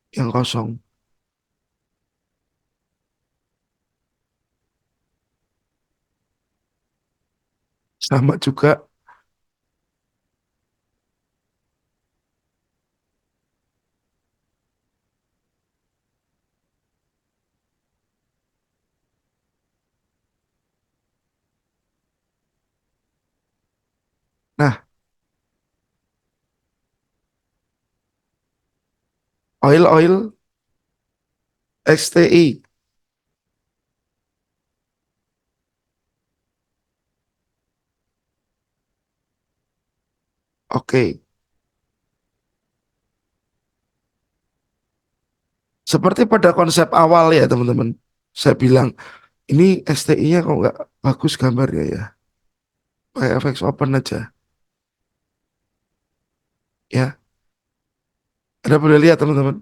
Yang kosong. Sama juga. Nah, oil XTI. Oke. Seperti pada konsep awal ya teman-teman. Saya bilang, ini STI-nya kok nggak bagus gambarnya ya. Pakai FX Open aja. Ya, Anda boleh lihat teman-teman.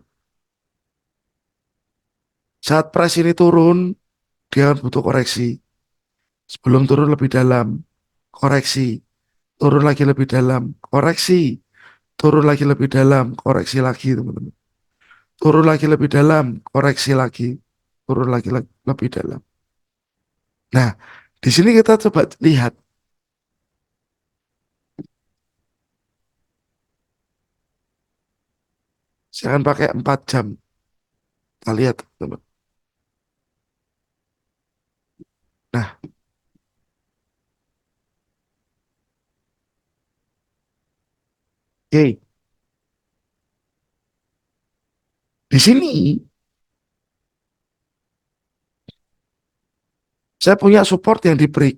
Saat price ini turun, dia akan butuh koreksi. Sebelum turun lebih dalam, koreksi. Turun lagi lebih dalam, koreksi. Turun lagi lebih dalam, koreksi lagi teman-teman. turun lagi lebih dalam, koreksi lagi, turun lagi lebih dalam. Nah, di sini kita coba lihat. Jangan pakai 4 jam. Kita lihat, teman. Nah, oke. Di sini saya punya support yang di break.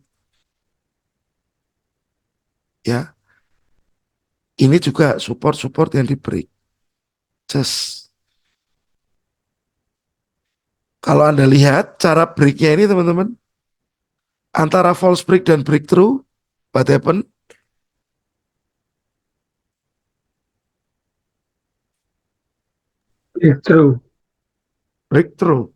Ya, ini juga support yang di break. Just. Kalau Anda lihat cara breaknya ini teman-teman, antara false break dan breakthrough, what happen? True. Breakthrough.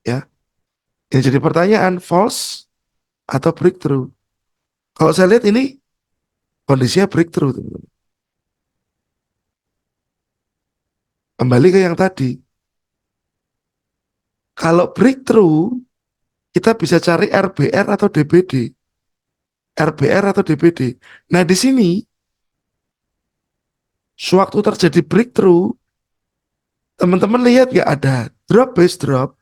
Ya, ini jadi pertanyaan, false atau breakthrough? Kalau saya lihat ini kondisinya breakthrough, teman-teman. Kembali ke yang tadi. Kalau breakthrough, kita bisa cari RBR atau DBD. RBR atau DBD. Nah, di sini, sewaktu terjadi breakthrough, teman-teman lihat nggak ada drop base drop.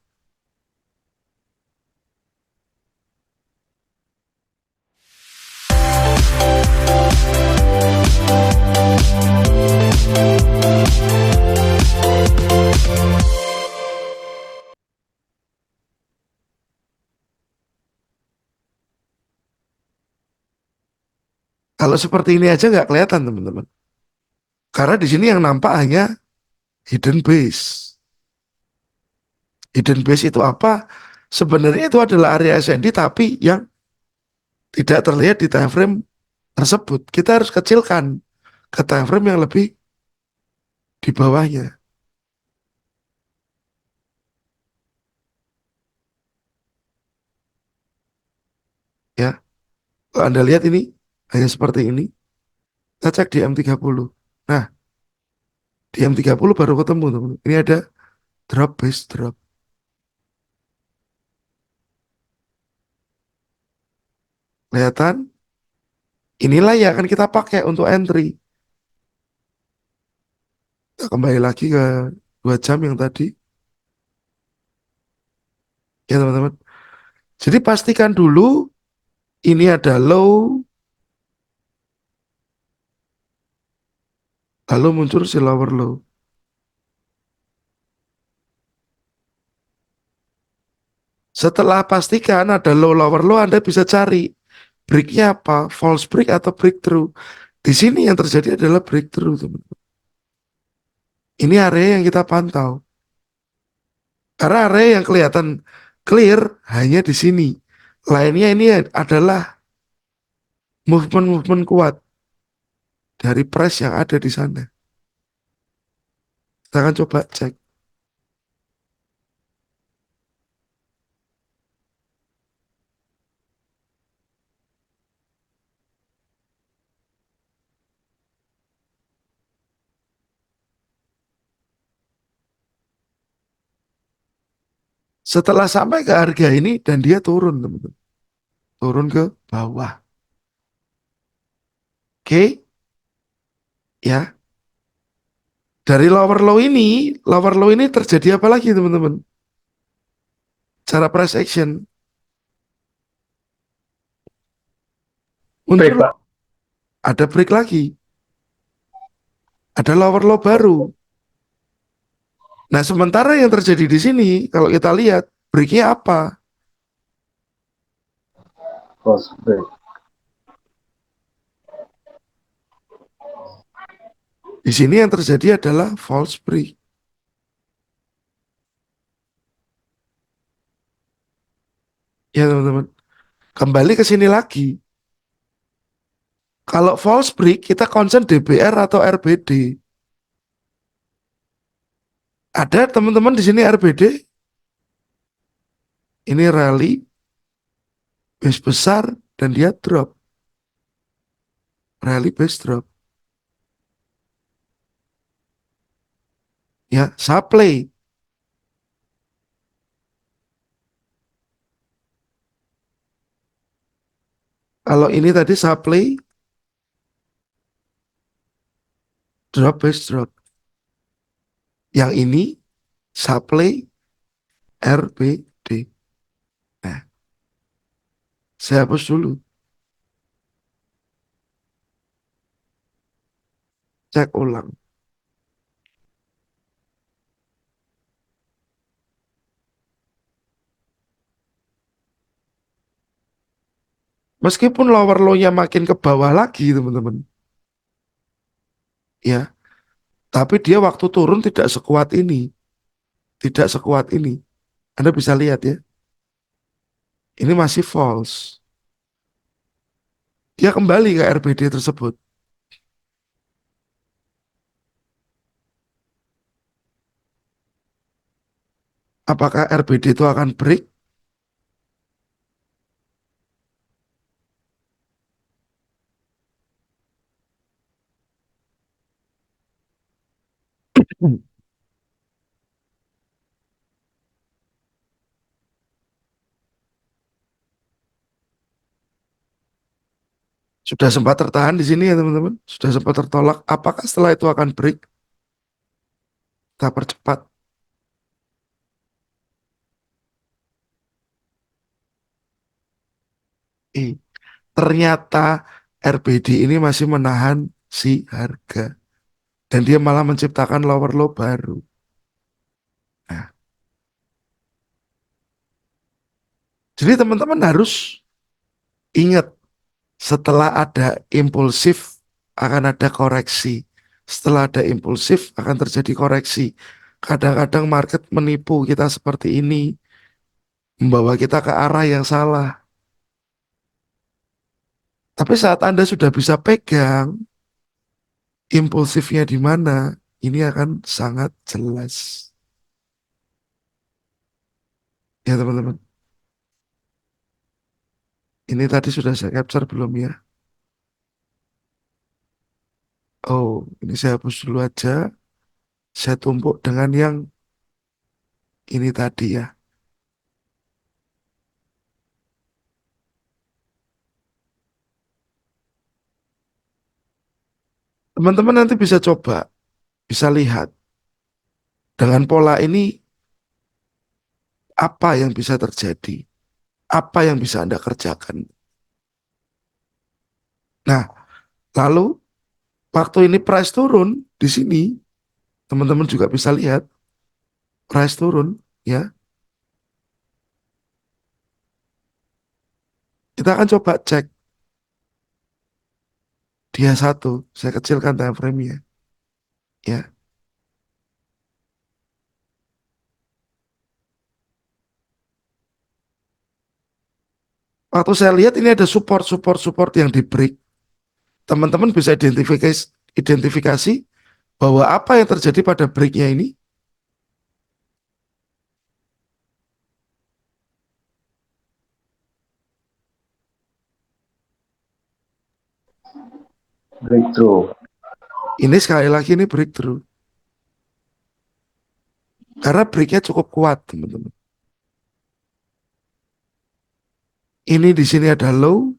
Kalau seperti ini aja nggak kelihatan, teman-teman. Karena di sini yang nampak hanya hidden base. Hidden base itu apa? Sebenarnya itu adalah area SND tapi yang tidak terlihat di time frame tersebut. Kita harus kecilkan ke time frame yang lebih di bawahnya. Ya, kalau Anda lihat ini hanya seperti ini. Kita cek di M30. Nah, di M30 baru ketemu, teman. Ini ada drop base drop. Kelihatan? Inilah yang akan kita pakai untuk entry. Kita kembali lagi ke 2 jam yang tadi. Ya, teman-teman. Jadi pastikan dulu ini ada low, lalu muncul si lower low. Setelah pastikan ada low, lower low, Anda bisa cari breaknya apa, false break atau breakthrough. Di sini yang terjadi adalah breakthrough, teman-teman. Ini area yang kita pantau. Karena area yang kelihatan clear hanya di sini. Lainnya ini adalah movement-movement kuat dari price yang ada di sana. Kita akan coba cek. Setelah sampai ke harga ini dan dia turun, teman-teman. Turun ke bawah. Oke, ya. Dari lower low ini terjadi apa lagi, teman-teman? Cara price action Break, muncul Pak. ada break lagi, ada lower low baru. Nah, sementara yang terjadi di sini, kalau kita lihat breaknya apa? False break. Di sini yang terjadi adalah false break. Ya, teman-teman. Kembali ke sini lagi. Kalau false break, kita concern DBR atau RBD. Ada teman-teman di sini RBD. Ini rally, base besar, dan dia drop. rally base drop. Ya, supply. Kalau ini tadi supply, drop base drop. Yang ini supply RBD. Nah, saya hapus dulu. Cek ulang. Meskipun lower low-nya makin ke bawah lagi, teman-teman. Ya, tapi dia waktu turun tidak sekuat ini. Tidak sekuat ini. Anda bisa lihat ya. Ini masih false. Dia kembali ke RBD tersebut. Apakah RBD itu akan break? Sudah sempat tertahan di sini ya teman-teman. Sudah sempat tertolak. Apakah setelah itu akan break? Kita percepat. Ternyata RBD ini masih menahan si harga. Dan dia malah menciptakan lower low baru. Nah, jadi teman-teman harus ingat, setelah ada impulsif akan ada koreksi. Setelah ada impulsif akan terjadi koreksi. Kadang-kadang market menipu kita seperti ini, membawa kita ke arah yang salah. Tapi saat Anda sudah bisa pegang impulsifnya di mana, ini akan sangat jelas. Ya teman-teman. Ini tadi sudah saya capture belum ya? Oh, ini saya hapus dulu aja. Saya tumpuk dengan yang ini tadi ya. Teman-teman nanti bisa coba, bisa lihat. Dengan pola ini, apa yang bisa terjadi? Apa yang bisa Anda kerjakan? Nah, lalu waktu ini price turun di sini, teman-teman juga bisa lihat price turun ya. Kita akan coba cek dia satu. Saya kecilkan time frame-nya ya. Waktu saya lihat ini ada support yang di break. Teman-teman bisa identifikasi bahwa apa yang terjadi pada breaknya ini. Breakthrough. Ini sekali lagi ini breakthrough. Karena breaknya cukup kuat, teman-teman. Ini di sini ada low,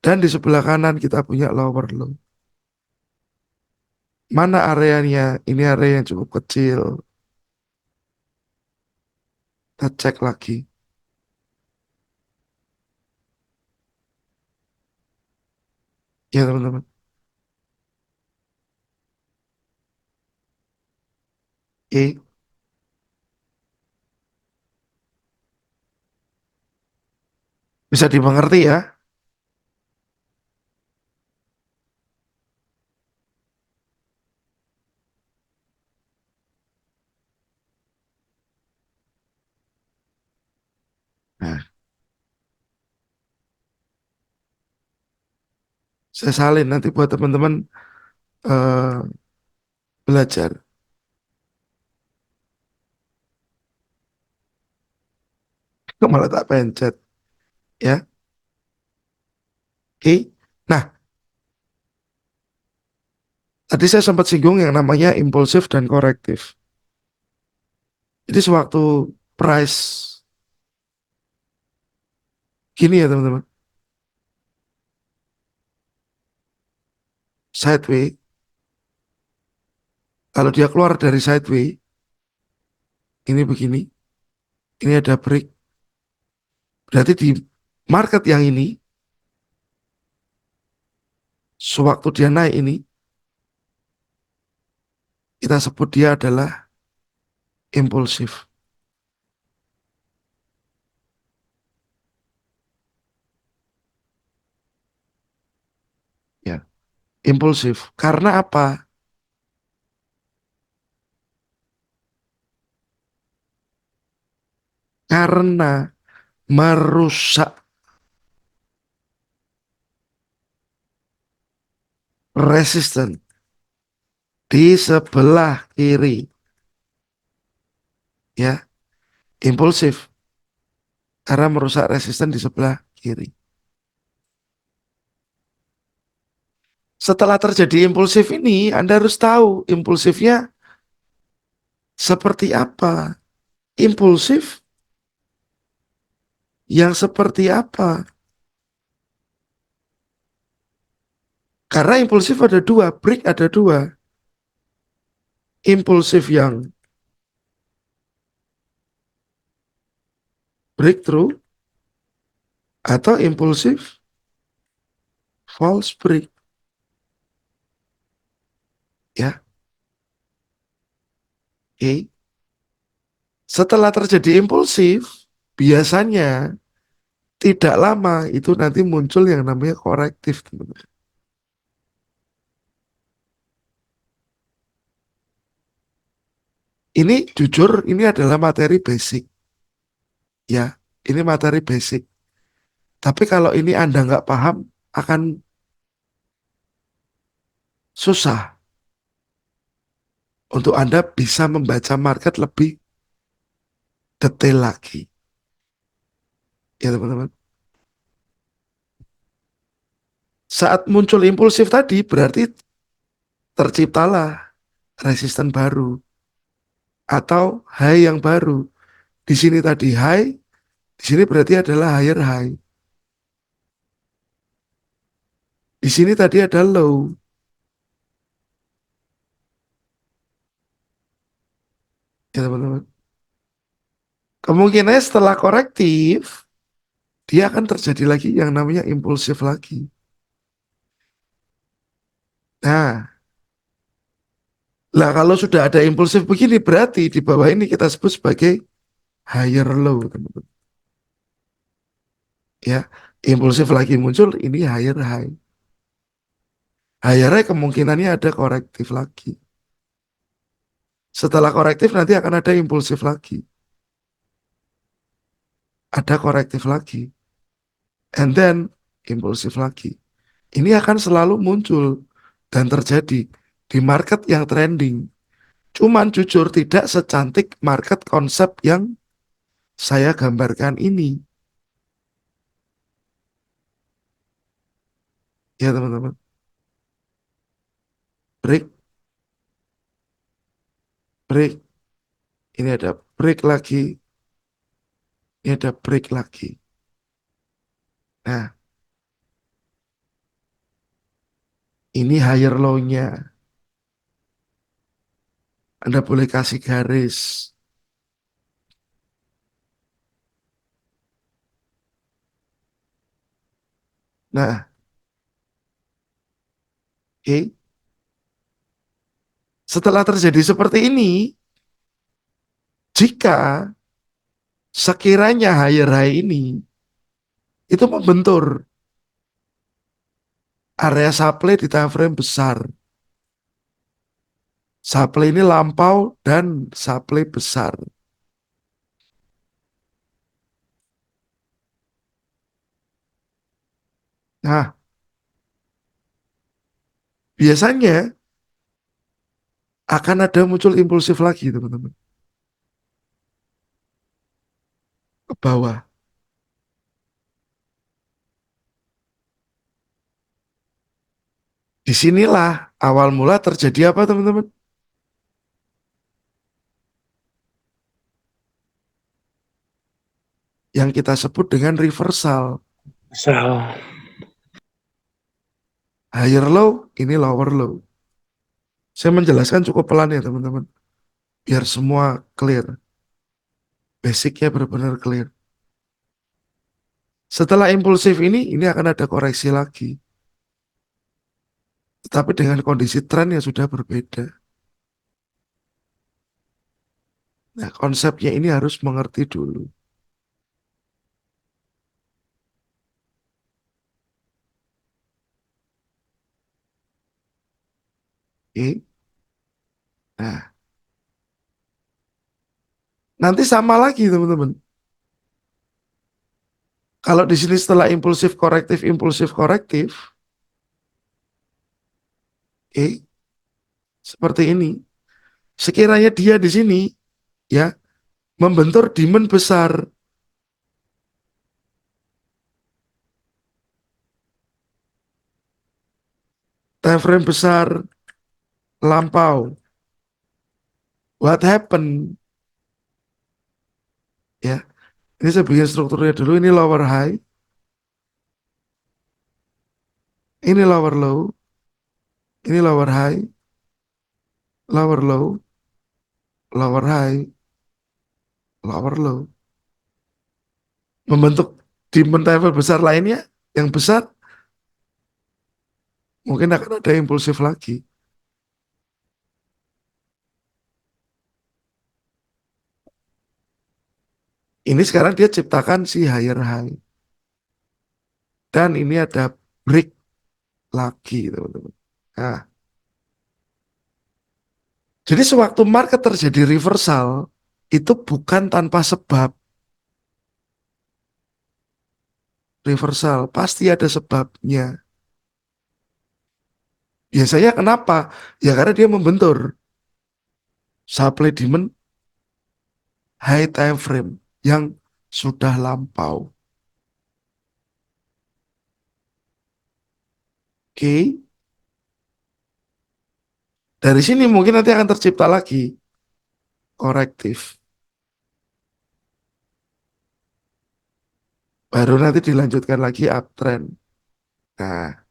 dan di sebelah kanan kita punya lower low. Mana areanya? Ini area yang cukup kecil. Kita cek lagi. Ya, teman-teman. Oke, bisa dimengerti ya. Nah, saya salin nanti buat teman-teman eh, belajar. Kok malah tak pencet ya. Oke. Nah, Tadi saya sempat singgung yang namanya impulsif dan korektif. Jadi sewaktu price gini ya teman-teman, sideway, kalau dia keluar dari sideway, ini begini, ini ada break, berarti di market yang ini, sewaktu dia naik ini, kita sebut dia adalah impulsif. Ya, impulsif. Karena apa? Karena merusak resisten di sebelah kiri. Ya, impulsif. Karena merusak resisten di sebelah kiri. Setelah terjadi impulsif ini, Anda harus tahu impulsifnya seperti apa. Impulsif yang seperti apa. Karena impulsif ada dua, break ada dua. Impulsif yang breakthrough atau impulsif false break. Ya, oke. Setelah terjadi impulsif, biasanya tidak lama itu nanti muncul yang namanya korektif, teman-teman. Ini jujur, ini adalah materi basic. Ya, ini materi basic. Tapi kalau ini Anda nggak paham, akan susah untuk Anda bisa membaca market lebih detail lagi. Ya teman-teman. Saat muncul impulsif tadi, berarti terciptalah resisten baru atau high yang baru. Di sini tadi high, di sini berarti adalah higher high. Di sini tadi ada low. Ya teman-teman. Kemungkinan setelah korektif, dia akan terjadi lagi yang namanya impulsif lagi. Nah, lah kalau sudah ada impulsif begini, berarti di bawah ini kita sebut sebagai higher low, teman-teman. Ya, impulsif lagi muncul, ini higher high. Higher high kemungkinannya ada korektif lagi. Setelah korektif nanti akan ada impulsif lagi. Ada korektif lagi. And then impulsif lagi. Ini akan selalu muncul dan terjadi di market yang trending. Cuman jujur tidak secantik market konsep yang saya gambarkan ini. Ya teman-teman. Break, break. Ini ada break lagi. Ini ada break lagi. Nah, ini higher low-nya. Anda boleh kasih garis. Nah, oke. Setelah terjadi seperti ini, jika sekiranya higher high ini itu membentur area supply di time frame besar. Supply ini lampau dan supply besar. Nah, biasanya akan ada muncul impulsif lagi, teman-teman. Ke bawah. Disinilah Awal mula terjadi apa teman-teman? Yang kita sebut dengan reversal. So, Higher low, ini lower low. Saya menjelaskan cukup pelan ya teman-teman. Biar semua clear. Basicnya benar-benar clear. Setelah impulsif ini akan ada koreksi lagi. Tetapi dengan kondisi tren yang sudah berbeda. Nah, konsepnya ini harus mengerti dulu. Oke. Nah, nanti sama lagi teman-teman. Kalau di sini setelah impulsif korektif, oke, seperti ini. Sekiranya dia di sini ya membentur demand besar, time frame besar, lampau. What happened? Ya, ini saya bikin strukturnya dulu. Ini lower high, ini lower low, ini lower high, lower low, lower high, lower low. Membentuk demand level besar lainnya, yang besar mungkin akan ada impulsif lagi. Ini sekarang dia ciptakan si higher high. Dan ini ada break lagi, teman-teman. Nah, jadi sewaktu market terjadi reversal, itu bukan tanpa sebab. Reversal pasti ada sebabnya. Biasanya kenapa? Ya karena dia membentur supply demand high time frame yang sudah lampau. Oke. Dari sini mungkin nanti akan tercipta lagi korektif. Baru nanti dilanjutkan lagi uptrend. Nah,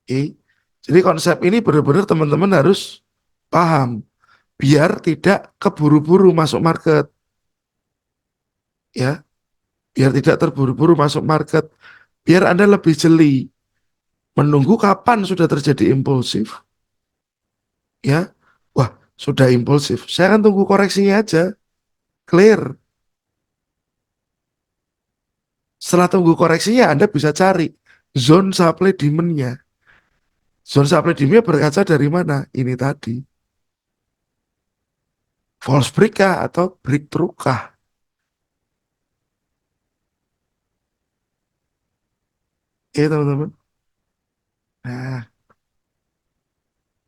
oke. Jadi konsep ini benar-benar teman-teman harus paham. Biar tidak keburu-buru masuk market. Ya, biar tidak terburu-buru masuk market. Biar Anda lebih jeli. Menunggu kapan sudah terjadi impulsif. Ya, wah sudah impulsif. Saya akan tunggu koreksinya aja. Clear. Setelah tunggu koreksinya, Anda bisa cari zone supply demand-nya. Zone supply demand berkaca dari mana? Ini tadi. False break kah atau breakthrough kah? Teman-teman. Nah,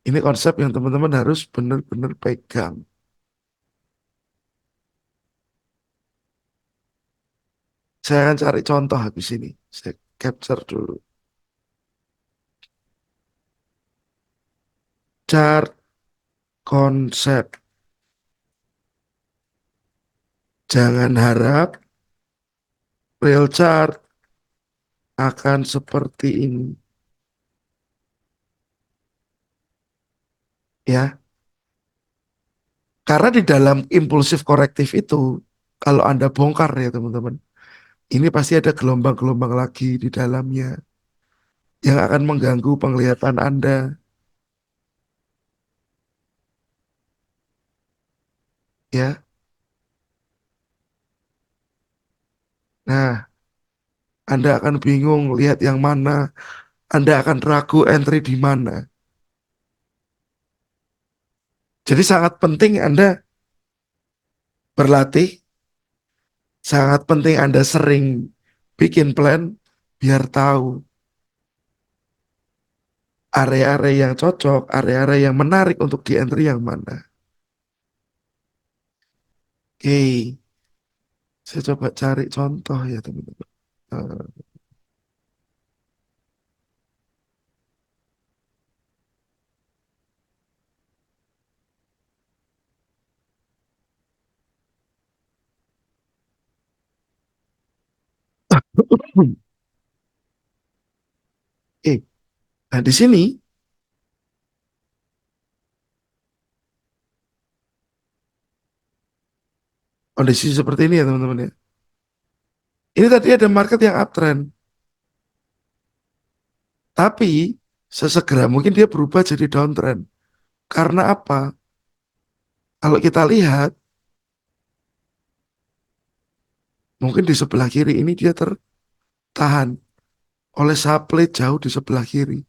ini konsep yang teman-teman harus benar-benar pegang. Saya akan cari contoh habis ini. Saya capture dulu. Chart konsep. Jangan harap real chart akan seperti ini. Ya, karena di dalam impulsif korektif itu, kalau Anda bongkar ya teman-teman, ini pasti ada gelombang-gelombang lagi di dalamnya yang akan mengganggu penglihatan Anda. Ya, nah Anda akan bingung lihat yang mana, Anda akan ragu entry di mana. Jadi sangat penting Anda berlatih, sangat penting Anda sering bikin plan biar tahu area-area yang cocok, area-area yang menarik untuk di entry yang mana. Oke, saya coba cari contoh ya teman-teman. Eh, Nah di sini kondisi seperti ini ya teman-teman ya. Ini tadi ada market yang uptrend, tapi sesegera mungkin dia berubah jadi downtrend. Karena apa? Kalau kita lihat, mungkin di sebelah kiri ini dia tertahan oleh supply jauh di sebelah kiri.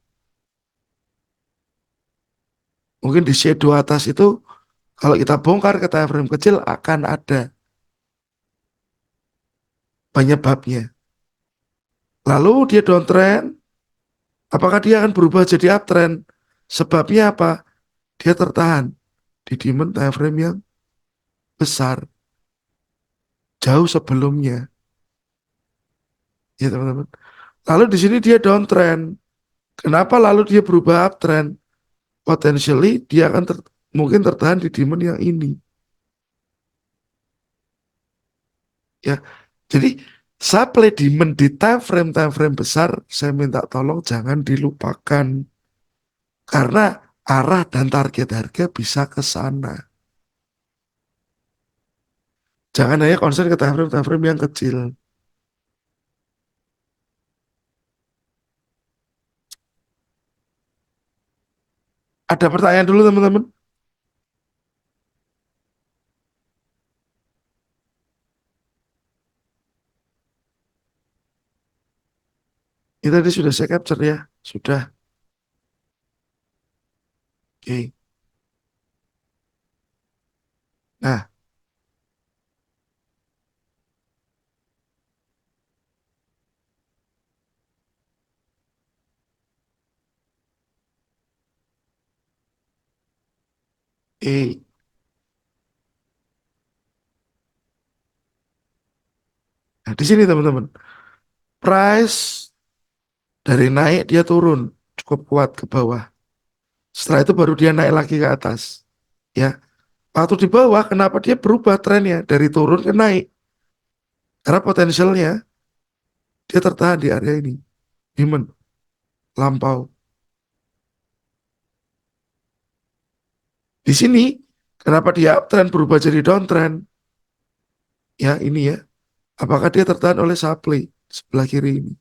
Mungkin di shadow atas itu, kalau kita bongkar ke time frame kecil akan ada penyebabnya. Lalu dia downtrend, apakah dia akan berubah jadi uptrend? Sebabnya apa? Dia tertahan di demand time frame yang besar, jauh sebelumnya. Ya teman-teman. Lalu di sini dia downtrend. Kenapa lalu dia berubah uptrend? Potentially dia akan mungkin tertahan di demand yang ini. Ya, jadi supply demand di time frame besar, saya minta tolong jangan dilupakan. Karena arah dan target harga bisa ke sana. Jangan hanya concern ke time frame yang kecil. Ada pertanyaan dulu teman-teman? Ini tadi sudah saya capture ya. Sudah. Oke. Nah, eh, nah di sini teman-teman. Price dari naik dia turun cukup kuat ke bawah. Setelah itu baru dia naik lagi ke atas. Ya, waktu di bawah kenapa dia berubah trennya dari turun ke naik? Karena potensialnya dia tertahan di area ini. Demand lampau. Di sini kenapa dia uptrend berubah jadi downtrend? Ya, ini ya. Apakah dia tertahan oleh supply sebelah kiri ini?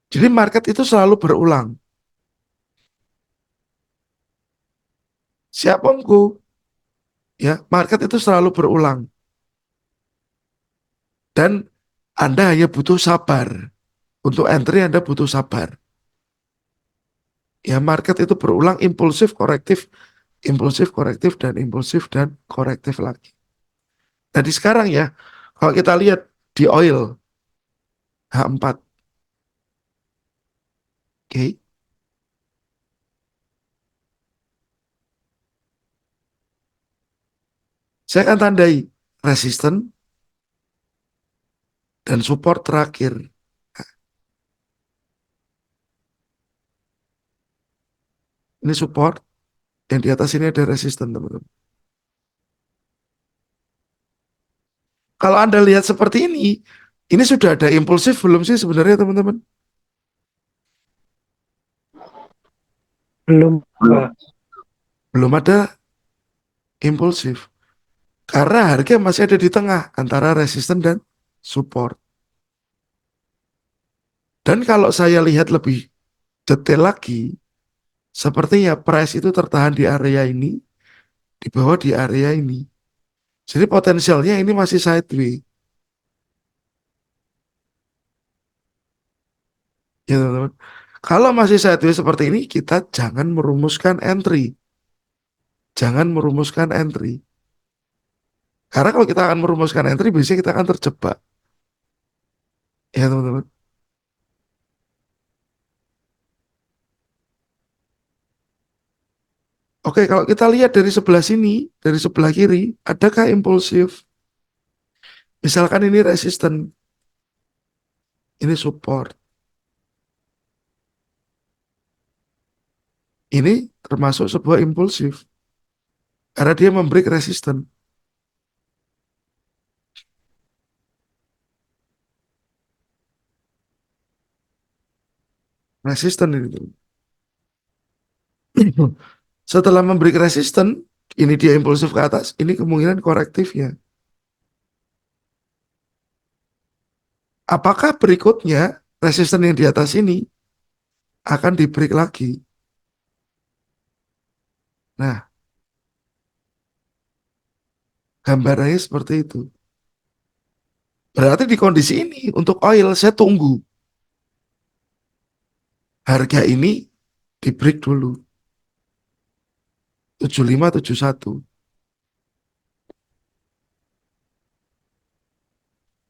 Jadi market itu selalu berulang. Siapaku, ya, market itu selalu berulang. Dan Anda hanya butuh sabar. Untuk entry Anda butuh sabar. Ya, market itu berulang impulsif, korektif, dan impulsif, dan korektif lagi. Jadi sekarang ya, kalau kita lihat di oil H4, oke, saya akan tandai resisten dan support terakhir. Ini support, yang di atas ini ada resisten, teman-teman. Kalau Anda lihat seperti ini sudah ada impulsif belum sih sebenarnya, teman-teman? Belum, Pak. Belum ada impulsif. Karena harga masih ada di tengah antara resisten dan support. Dan kalau saya lihat lebih detail lagi, sepertinya price itu tertahan di area ini, di bawah di area ini. Jadi potensialnya ini masih sideways. Ya, teman-teman. Kalau masih sideways seperti ini, kita jangan merumuskan entry. Jangan merumuskan entry. Karena kalau kita akan merumuskan entry, biasanya kita akan terjebak. Ya, teman-teman. Oke, kalau kita lihat dari sebelah sini, dari sebelah kiri, adakah impulsif? Misalkan ini resisten, ini support. Ini termasuk sebuah impulsif. Karena dia membreak resisten. resisten itu. Setelah memberi resisten, ini dia impulsif ke atas, ini kemungkinan korektifnya. Apakah berikutnya resisten yang di atas ini akan di break lagi? Nah, gambarannya seperti itu. Berarti di kondisi ini untuk oil saya tunggu harga ini di break dulu 7571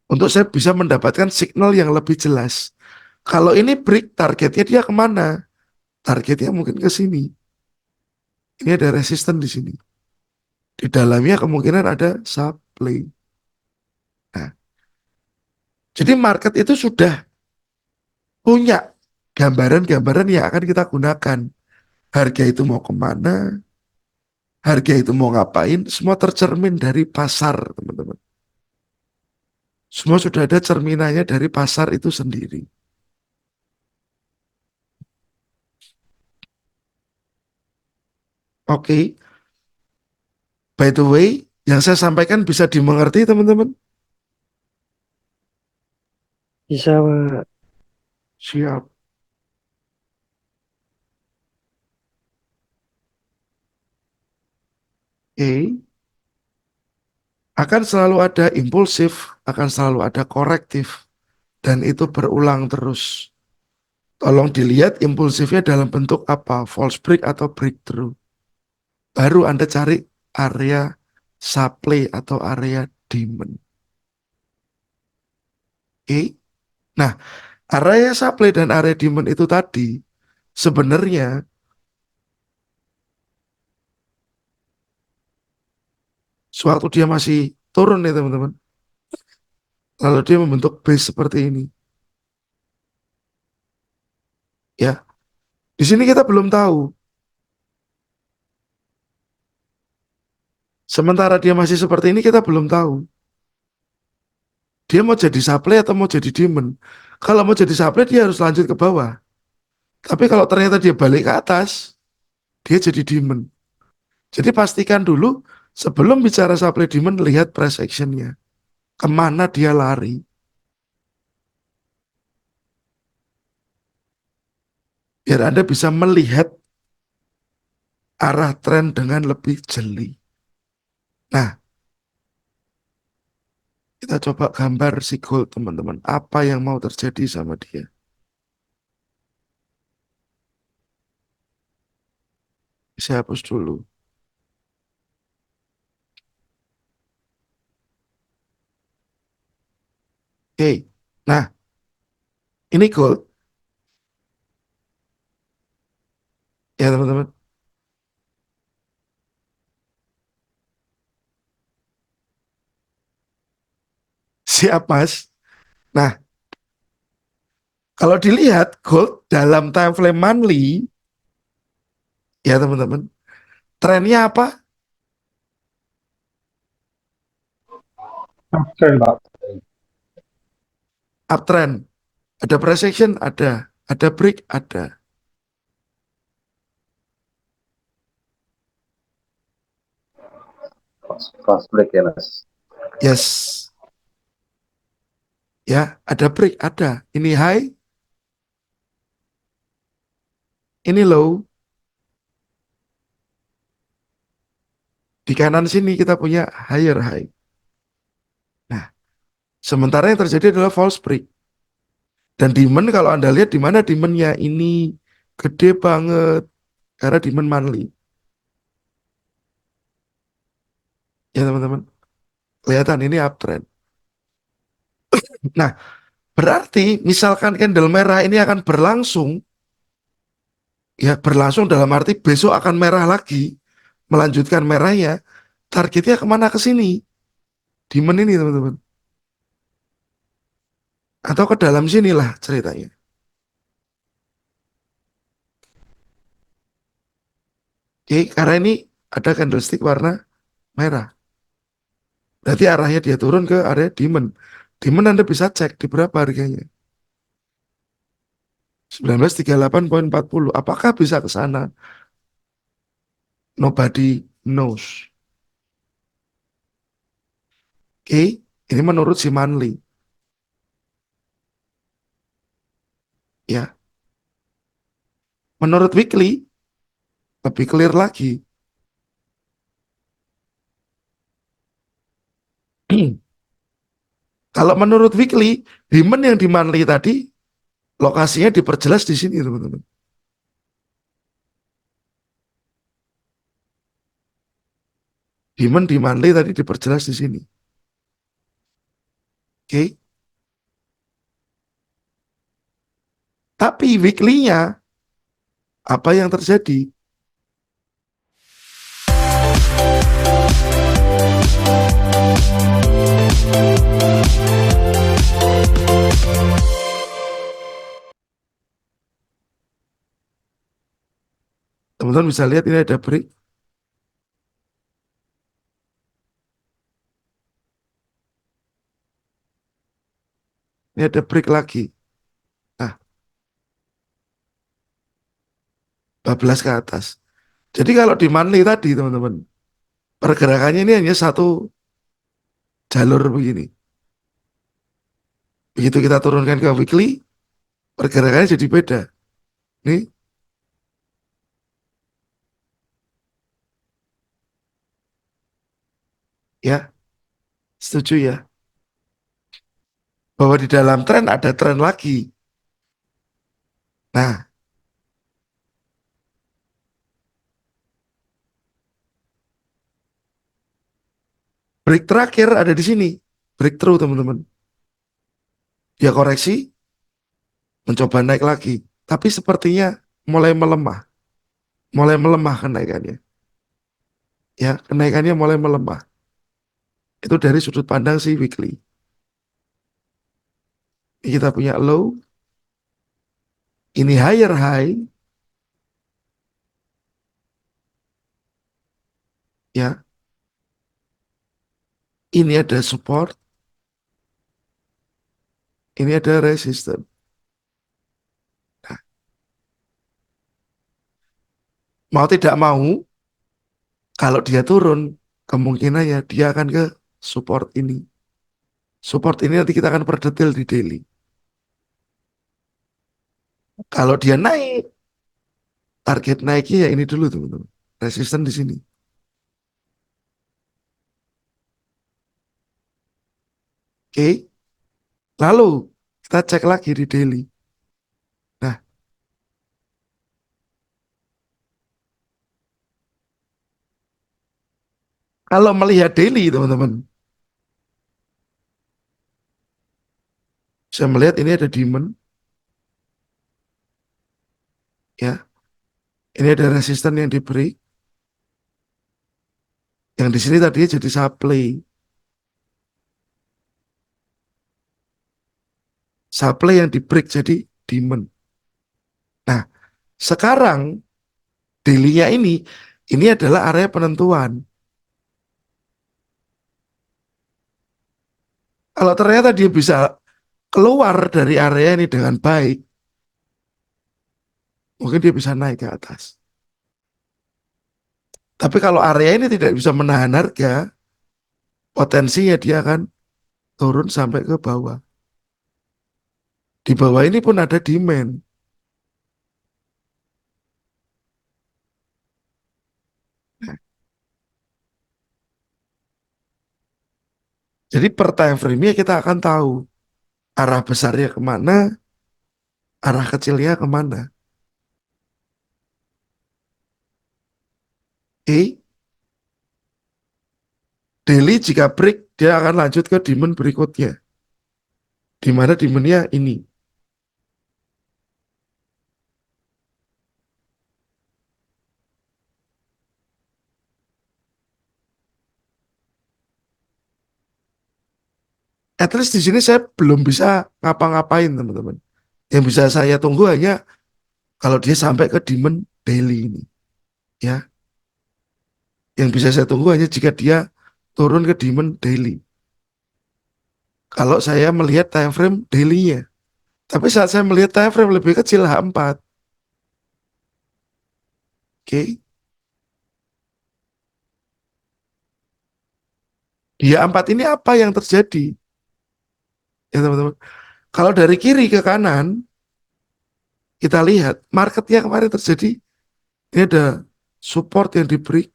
untuk saya bisa mendapatkan signal yang lebih jelas. Kalau ini break, targetnya dia kemana? Targetnya mungkin ke sini. Ini ada resisten di sini. Di dalamnya kemungkinan ada supply. Nah, jadi market itu sudah punya gambaran-gambaran yang akan kita gunakan. Harga itu mau kemana, harga itu mau ngapain, semua tercermin dari pasar, teman-teman. Semua sudah ada cerminannya dari pasar itu sendiri. Oke, by the way, yang saya sampaikan bisa dimengerti, teman-teman? Bisa, Pak. Siap. Oke, akan selalu ada impulsif, akan selalu ada korektif, dan itu berulang terus. Tolong dilihat impulsifnya dalam bentuk apa, false break atau breakthrough. Baru Anda cari area supply atau area demand. Oke, nah area supply dan area demand itu tadi sebenarnya sewaktu dia masih turun nih teman-teman, lalu dia membentuk base seperti ini. Ya, di sini kita belum tahu. Sementara dia masih seperti ini kita belum tahu. Dia mau jadi supply atau mau jadi demand. Kalau mau jadi supply dia harus lanjut ke bawah. Tapi kalau ternyata dia balik ke atas, dia jadi demand. Jadi pastikan dulu sebelum bicara supply demand lihat price actionnya. Kemana dia lari. Biar Anda bisa melihat arah tren dengan lebih jeli. Nah, kita coba gambar si gold teman-teman. Apa yang mau terjadi sama dia. Saya hapus dulu. Oke, nah ini gold ya teman-teman. Siap mas. Nah, kalau dilihat gold dalam time frame monthly, ya teman-teman, trennya apa? Uptrend, Pak. Uptrend. Ada price action? Ada. Ada break? Ada. Fast break ya, Mas. Yes. Ya, ada break? Ada. Ini high? Ini low? Di kanan sini kita punya higher high. Nah, sementara yang terjadi adalah false break. Dan demand kalau Anda lihat di mana demandnya ini gede banget karena demand monthly. Ya teman-teman, kelihatan ini uptrend. Nah, berarti misalkan candle merah ini akan berlangsung, ya berlangsung dalam arti besok akan merah lagi, melanjutkan merahnya, targetnya kemana ke sini? Demand ini teman-teman. Atau ke dalam sinilah ceritanya. Oke, karena ini ada candlestick warna merah. Berarti arahnya dia turun ke area demand. Demand Anda bisa cek di berapa harganya. 1938,40. Apakah bisa ke sana? Nobody knows. Oke, ini menurut si Manli. Ya, menurut Weekly lebih clear lagi. Kalau menurut Weekly, Demon yang di Manli tadi lokasinya diperjelas di sini, teman-teman. Demon di Manli tadi diperjelas di sini. Oke. Tapi weekly-nya apa yang terjadi? Teman-teman bisa lihat ini ada break. Ini ada break lagi. Nah, 14 ke atas. Jadi kalau di monthly tadi, teman-teman, pergerakannya ini hanya satu jalur begini. Begitu kita turunkan ke weekly, pergerakannya jadi beda. Nih, ya, setuju ya. Bahwa di dalam tren ada tren lagi. Nah, break terakhir ada di sini. Breakthrough, teman-teman. Dia koreksi, mencoba naik lagi. Tapi sepertinya mulai melemah. Mulai melemah kenaikannya. Ya, kenaikannya mulai melemah. Itu dari sudut pandang si weekly. Ini kita punya low, ini higher high, ya. Ini ada support, ini ada resistance. Nah, mau tidak mau, kalau dia turun, kemungkinannya dia akan ke support ini. Support ini nanti kita akan perdetil di daily. Kalau dia naik, target naiknya ya ini dulu, teman-teman. Resisten di sini. Oke. Lalu kita cek lagi di daily. Nah, kalau melihat daily, teman-teman, saya melihat ini ada demand, ya. Ini ada resisten yang diberi. Yang di sini tadi jadi supply. Supply yang di break jadi demand. Nah, sekarang daily-nya ini adalah area penentuan. Kalau ternyata dia bisa keluar dari area ini dengan baik, mungkin dia bisa naik ke atas. Tapi kalau area ini tidak bisa menahan harga, potensinya dia akan turun sampai ke bawah. Di bawah ini pun ada demand. Nah, jadi per time frame-nya kita akan tahu arah besarnya kemana, arah kecilnya kemana. Oke, daily jika break, dia akan lanjut ke demand berikutnya. Di mana demand-nya ini. At least di sini saya belum bisa ngapa-ngapain, teman-teman. Yang bisa saya tunggu hanya kalau dia sampai ke demand daily ini, ya. Yang bisa saya tunggu hanya jika dia turun ke demand daily. Kalau saya melihat time frame daily-nya, Tapi saat saya melihat time frame lebih kecil H4. Oke. Di H4 ini apa yang terjadi? Ya teman-teman. Kalau dari kiri ke kanan, kita lihat marketnya kemarin terjadi. Ini ada support yang di break.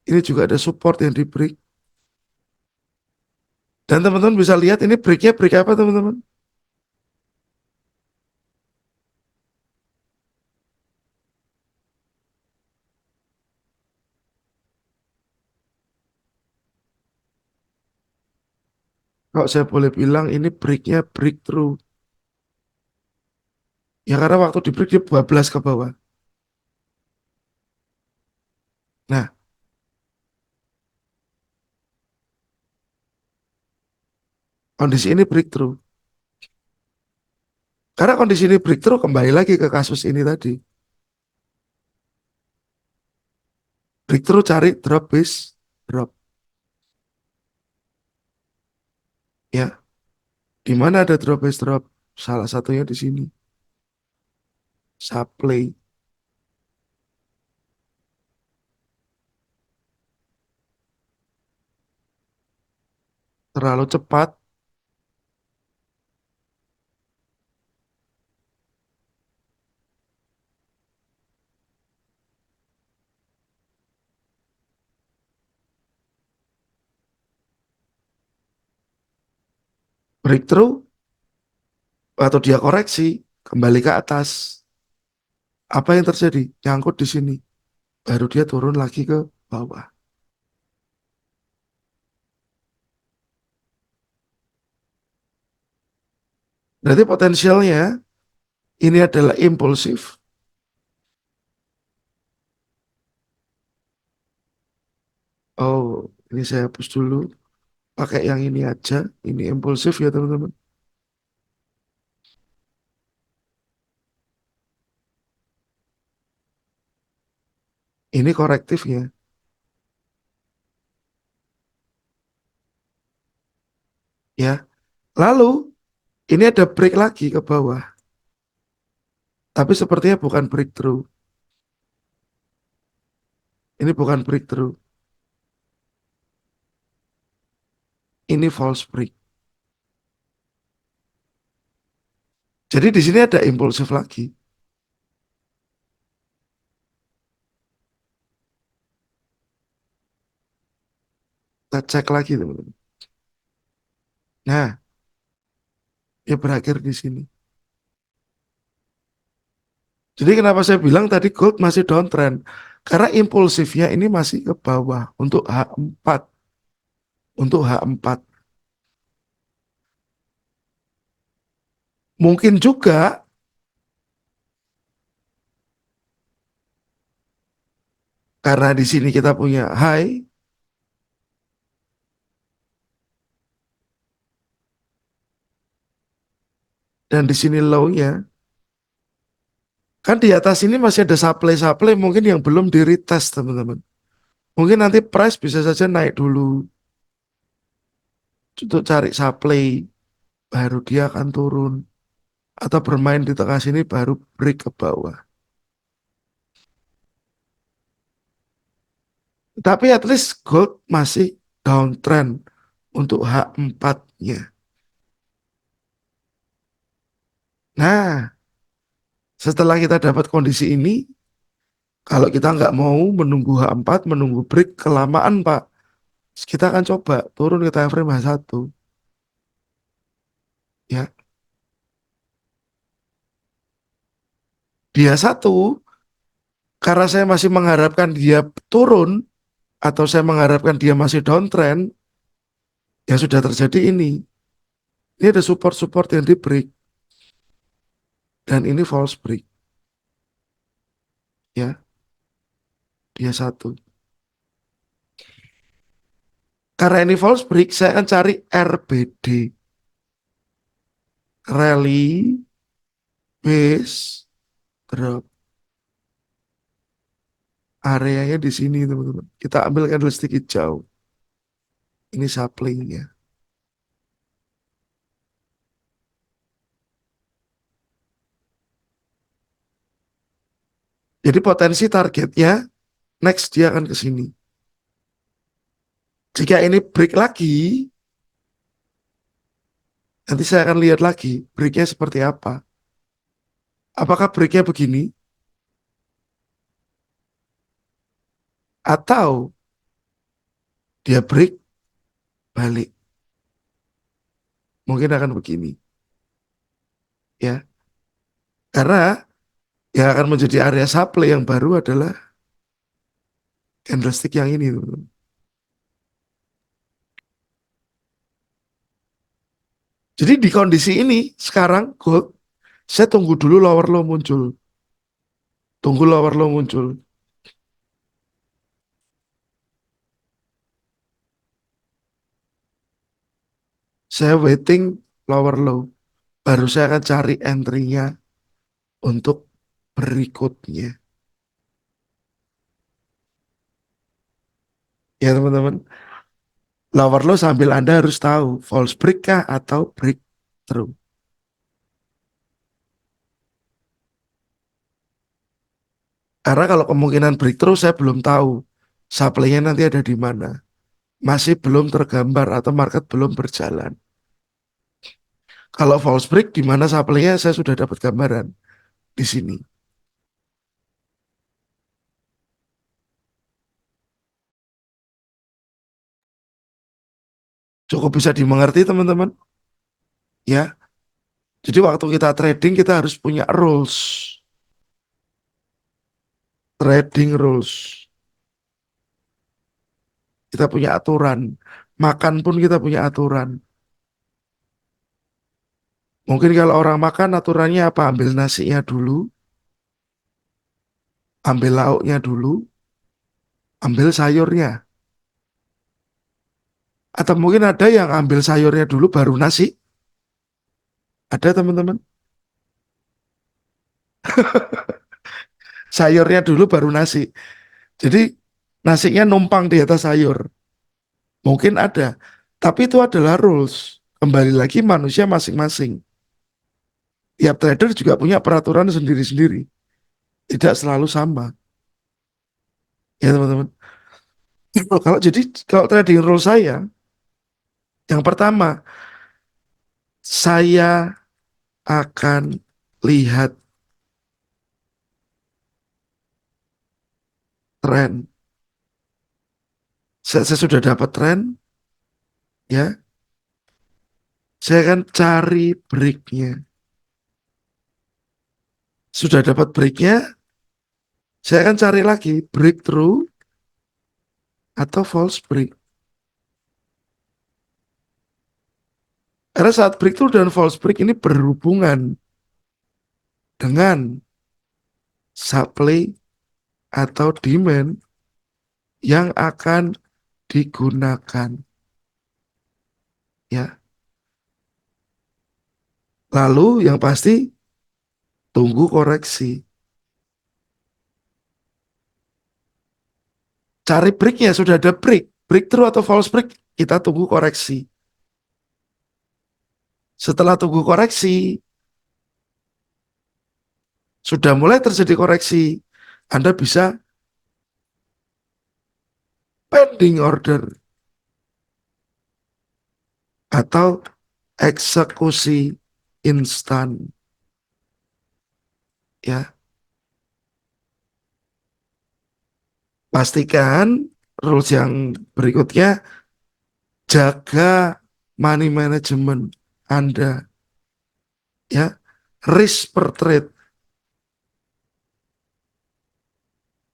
Ini juga ada support yang di break. Dan teman-teman bisa lihat ini breaknya break apa teman-teman? Kalau saya boleh bilang ini breaknya breakthrough. Ya karena waktu di break dia 12 ke bawah. Nah, kondisi ini breakthrough. Karena kondisi ini breakthrough kembali lagi ke kasus ini tadi. Breakthrough cari drop base drop. Ya, di mana ada drop base drop? Salah satunya di sini. Supply terlalu cepat. Breakthrough atau dia koreksi kembali ke atas. Apa yang terjadi? Nyangkut di sini. Baru dia turun lagi ke bawah. Berarti potensialnya ini adalah impulsif. Oh, ini saya hapus dulu. Pakai yang ini aja. Ini impulsif ya teman-teman. Ini korektifnya. Ya. Lalu ini ada break lagi ke bawah. Tapi sepertinya bukan breakthrough. Ini bukan breakthrough. Ini false break. Jadi di sini ada impulsif lagi. Kita cek lagi teman-teman. Nah, ya berakhir di sini. Jadi kenapa saya bilang tadi gold masih downtrend? Karena impulsifnya ini masih ke bawah untuk H4. Untuk H4. Mungkin juga karena di sini kita punya high dan di sini low-nya. Kan di atas ini masih ada supply-supply mungkin yang belum di retest teman-teman. Mungkin nanti price bisa saja naik dulu untuk cari supply, baru dia akan turun. Atau bermain di tengah sini baru break ke bawah. Tapi at least gold masih downtrend untuk H4-nya. Nah, setelah kita dapat kondisi ini, kalau kita nggak mau menunggu H4, menunggu break kelamaan Pak, kita akan coba turun ke time frame H1. Ya, di H1, karena saya masih mengharapkan dia turun, atau saya mengharapkan dia masih downtrend, yang sudah terjadi ini. Ini ada support-support yang di break, dan ini false break. Ya, dia satu. Karena ini false break, saya akan cari RBD. Rally, base, drop. Areanya di sini teman-teman. Kita ambil candlestick hijau. Ini supply-nya. Jadi potensi targetnya next dia akan ke sini. Jika ini break lagi, nanti saya akan lihat lagi breaknya seperti apa. Apakah breaknya begini? Atau dia break balik. Mungkin akan begini. Ya, karena yang akan menjadi area supply yang baru adalah candlestick yang ini, teman-teman. Jadi di kondisi ini sekarang gold, saya tunggu dulu lower low muncul. Tunggu lower low muncul. Saya waiting lower low. Baru saya akan cari entry-nya untuk berikutnya. Ya teman-teman. Lower low sambil Anda harus tahu false break kah atau breakthrough. Karena kalau kemungkinan breakthrough saya belum tahu. Supply-nya nanti ada di mana. Masih belum tergambar atau market belum berjalan. Kalau false break di mana supply-nya saya sudah dapat gambaran di sini. Cukup bisa dimengerti teman-teman? Ya. Jadi waktu kita trading kita harus punya rules. Trading rules. Kita punya aturan. Makan pun kita punya aturan. Mungkin kalau orang makan aturannya apa? Ambil nasinya dulu, ambil lauknya dulu, ambil sayurnya. Atau mungkin ada yang ambil sayurnya dulu baru nasi. Ada teman-teman. Sayurnya dulu baru nasi. Jadi nasinya numpang di atas sayur. Mungkin ada. Tapi itu adalah rules. Kembali lagi manusia masing-masing. Tiap trader juga punya peraturan sendiri-sendiri. Tidak selalu sama. Ya teman-teman. Kalau trading rule saya, yang pertama, saya akan lihat tren. Saya sudah dapat tren, ya. Saya akan cari breaknya. Sudah dapat breaknya, saya akan cari lagi breakthrough atau false break. Karena saat breakthrough dan false break ini berhubungan dengan supply atau demand yang akan digunakan. Ya. Lalu yang pasti tunggu koreksi. Cari breaknya, sudah ada break. Breakthrough atau false break, kita tunggu koreksi. Setelah tunggu koreksi, sudah mulai terjadi koreksi, Anda bisa pending order atau eksekusi instan. Ya, pastikan rules yang berikutnya, jaga money management Anda. Ya, risk per trade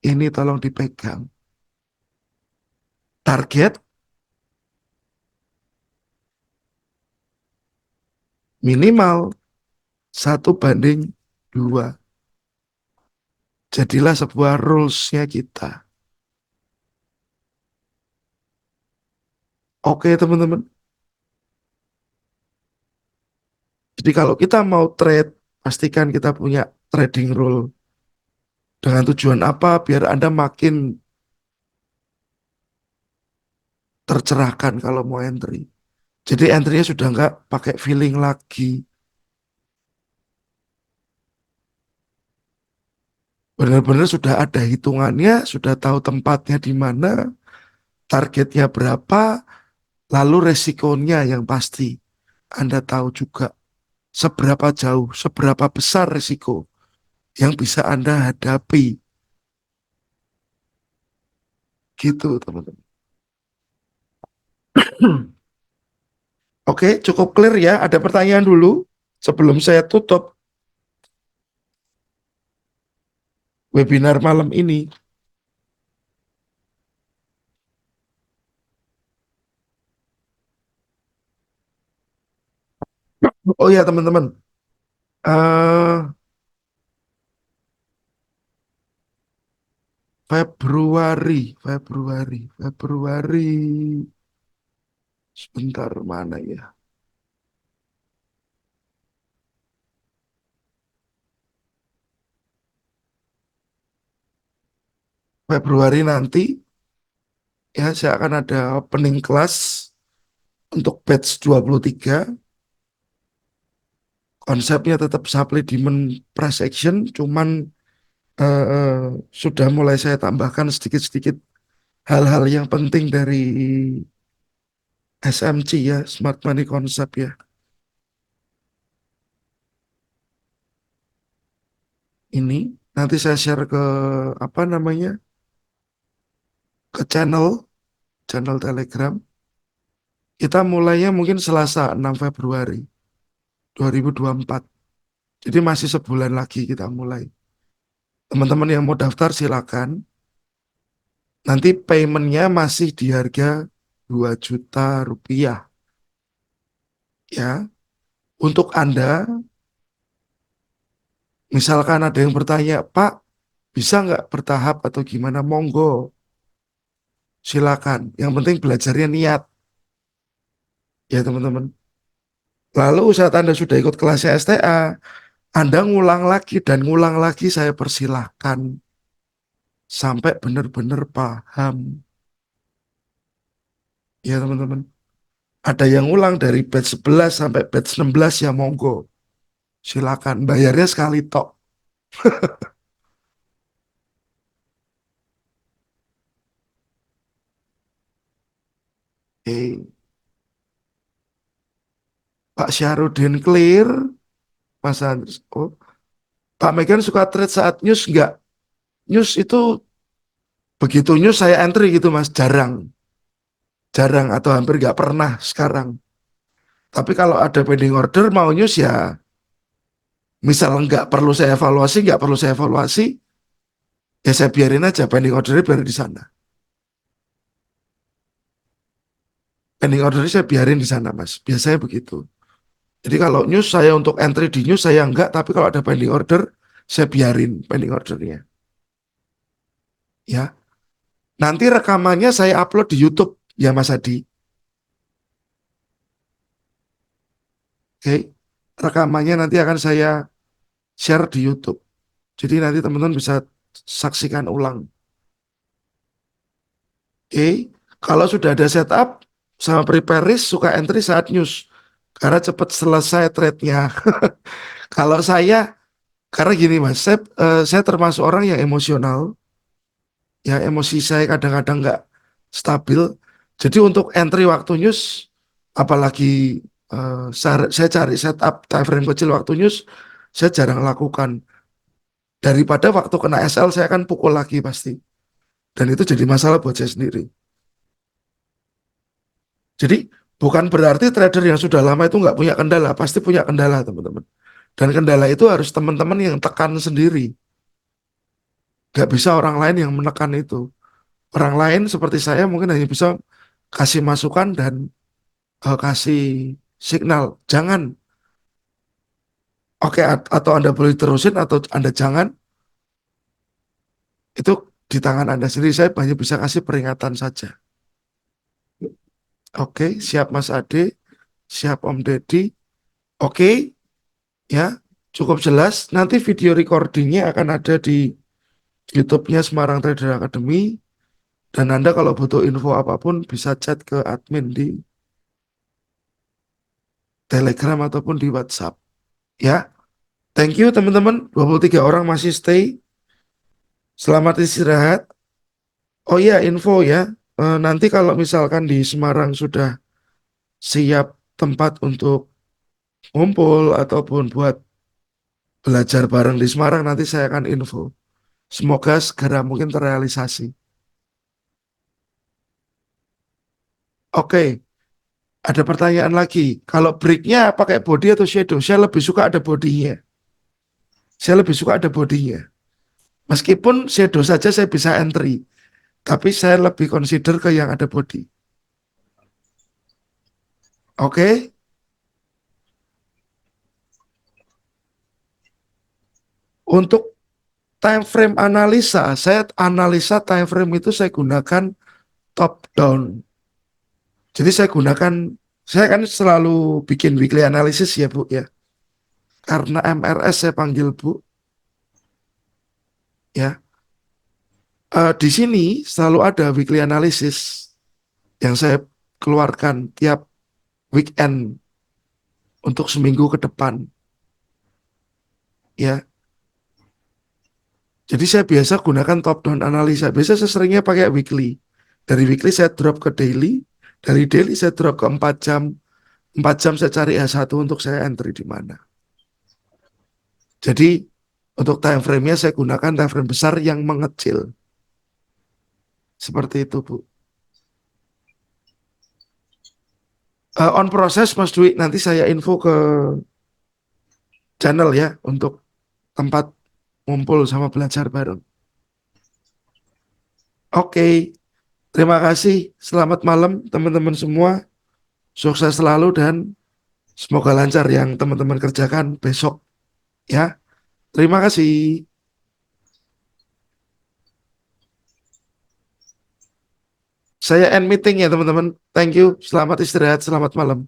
ini tolong dipegang. Target minimal 1:2. Jadilah sebuah rules-nya kita. Oke teman-teman. Jadi kalau kita mau trade, pastikan kita punya trading rule. Dengan tujuan apa? Biar Anda makin tercerahkan kalau mau entry. Jadi entry-nya sudah nggak pakai feeling lagi. benar-benar sudah ada hitungannya, sudah tahu tempatnya di mana, targetnya berapa, lalu resikonya yang pasti. Anda tahu juga seberapa jauh, seberapa besar resiko yang bisa Anda hadapi. Gitu, teman-teman. Oke, cukup clear ya. Ada pertanyaan dulu sebelum saya tutup webinar malam ini. Oh ya, teman-teman. eh Februari. Sebentar, mana ya? Februari nanti ya saya akan ada opening class untuk batch 23. Konsepnya tetap supply demand price action, cuman sudah mulai saya tambahkan sedikit-sedikit hal-hal yang penting dari SMC ya, Smart Money Concept ya. Ini nanti saya share ke apa namanya, ke channel Telegram. Kita mulainya mungkin Selasa 6 Februari 2024. Jadi masih sebulan lagi kita mulai. Teman-teman yang mau daftar silakan. Nanti paymentnya masih di harga 2 juta rupiah. Ya, untuk Anda, misalkan ada yang bertanya, Pak, bisa nggak bertahap atau gimana? Monggo, silakan. Yang penting belajarnya niat, ya teman-teman. Lalu saat Anda sudah ikut kelasnya STA, Anda ngulang lagi dan ngulang lagi, saya persilahkan sampai benar-benar paham. Ya teman-teman. Ada yang ngulang dari batch 11 sampai batch 16 ya monggo. Silakan, bayarnya sekali tok. Oke. Pak Syahrudin clear, Mas Andres. Oh, Pak Megan suka trade saat news nggak? News itu begitu news saya entry gitu Mas, jarang. Jarang atau hampir nggak pernah sekarang. Tapi kalau ada pending order mau news ya, misal nggak perlu saya evaluasi, nggak perlu saya evaluasi, ya saya biarin aja pending ordernya biar di sana. Pending ordernya saya biarin di sana Mas. Biasanya begitu. Jadi kalau news saya untuk entry di news saya enggak, tapi kalau ada pending order, saya biarin pending ordernya. Ya, nanti rekamannya saya upload di YouTube ya Mas Adi. Oke, rekamannya nanti akan saya share di YouTube. Jadi nanti teman-teman bisa saksikan ulang. Oke, kalau sudah ada setup sama prepare risk, suka entry saat news. Karena cepat selesai trade-nya. Kalau saya, karena gini Mas, saya termasuk orang yang emosional. Ya emosi saya kadang-kadang nggak stabil. Jadi untuk entry waktu news, apalagi saya cari setup time frame kecil waktu news, saya jarang lakukan. Daripada waktu kena SL saya akan pukul lagi pasti. Dan itu jadi masalah buat saya sendiri. Jadi bukan berarti trader yang sudah lama itu nggak punya kendala, pasti punya kendala teman-teman. Dan kendala itu harus teman-teman yang tekan sendiri. Nggak bisa orang lain yang menekan itu. Orang lain seperti saya mungkin hanya bisa kasih masukan dan kasih signal. Jangan, oke, atau Anda boleh terusin atau Anda jangan. Itu di tangan Anda sendiri. Saya hanya bisa kasih peringatan saja. Oke, siap Mas Ade, siap Om Deddy. Oke, ya, cukup jelas. Nanti video recordingnya akan ada di YouTube-nya Semarang Trader Academy. Dan Anda kalau butuh info apapun bisa chat ke admin di Telegram ataupun di WhatsApp. Ya, thank you teman-teman. 23 orang masih stay. Selamat istirahat. Oh iya, info ya. Nanti kalau misalkan di Semarang sudah siap tempat untuk ngumpul ataupun buat belajar bareng di Semarang, nanti saya akan info. Semoga segera mungkin terrealisasi. Oke, ada pertanyaan lagi. Kalau breaknya pakai body atau shadow? Saya lebih suka ada bodinya. Saya lebih suka ada bodinya. Meskipun shadow saja saya bisa entry, tapi saya lebih consider ke yang ada body. Oke, untuk time frame analisa, saya analisa time frame itu saya gunakan top down. Jadi saya kan selalu bikin weekly analysis ya Bu ya. Karena MRS saya panggil Bu ya. Di sini selalu ada weekly analysis yang saya keluarkan tiap weekend untuk seminggu ke depan ya. Jadi saya biasa gunakan top down analisa. Biasa saya seringnya pakai weekly. Dari weekly saya drop ke daily, dari daily saya drop ke 4 jam. 4 jam saya cari H1 untuk saya entry di mana. Jadi untuk time frame-nya saya gunakan time frame besar yang mengecil. Seperti itu, Bu. On proses Mas Dwi, nanti saya info ke channel ya untuk tempat ngumpul sama belajar bareng. Oke, terima kasih. Selamat malam teman-teman semua. Sukses selalu dan semoga lancar yang teman-teman kerjakan besok ya. Terima kasih. Saya end meeting ya teman-teman. Thank you. Selamat istirahat. Selamat malam.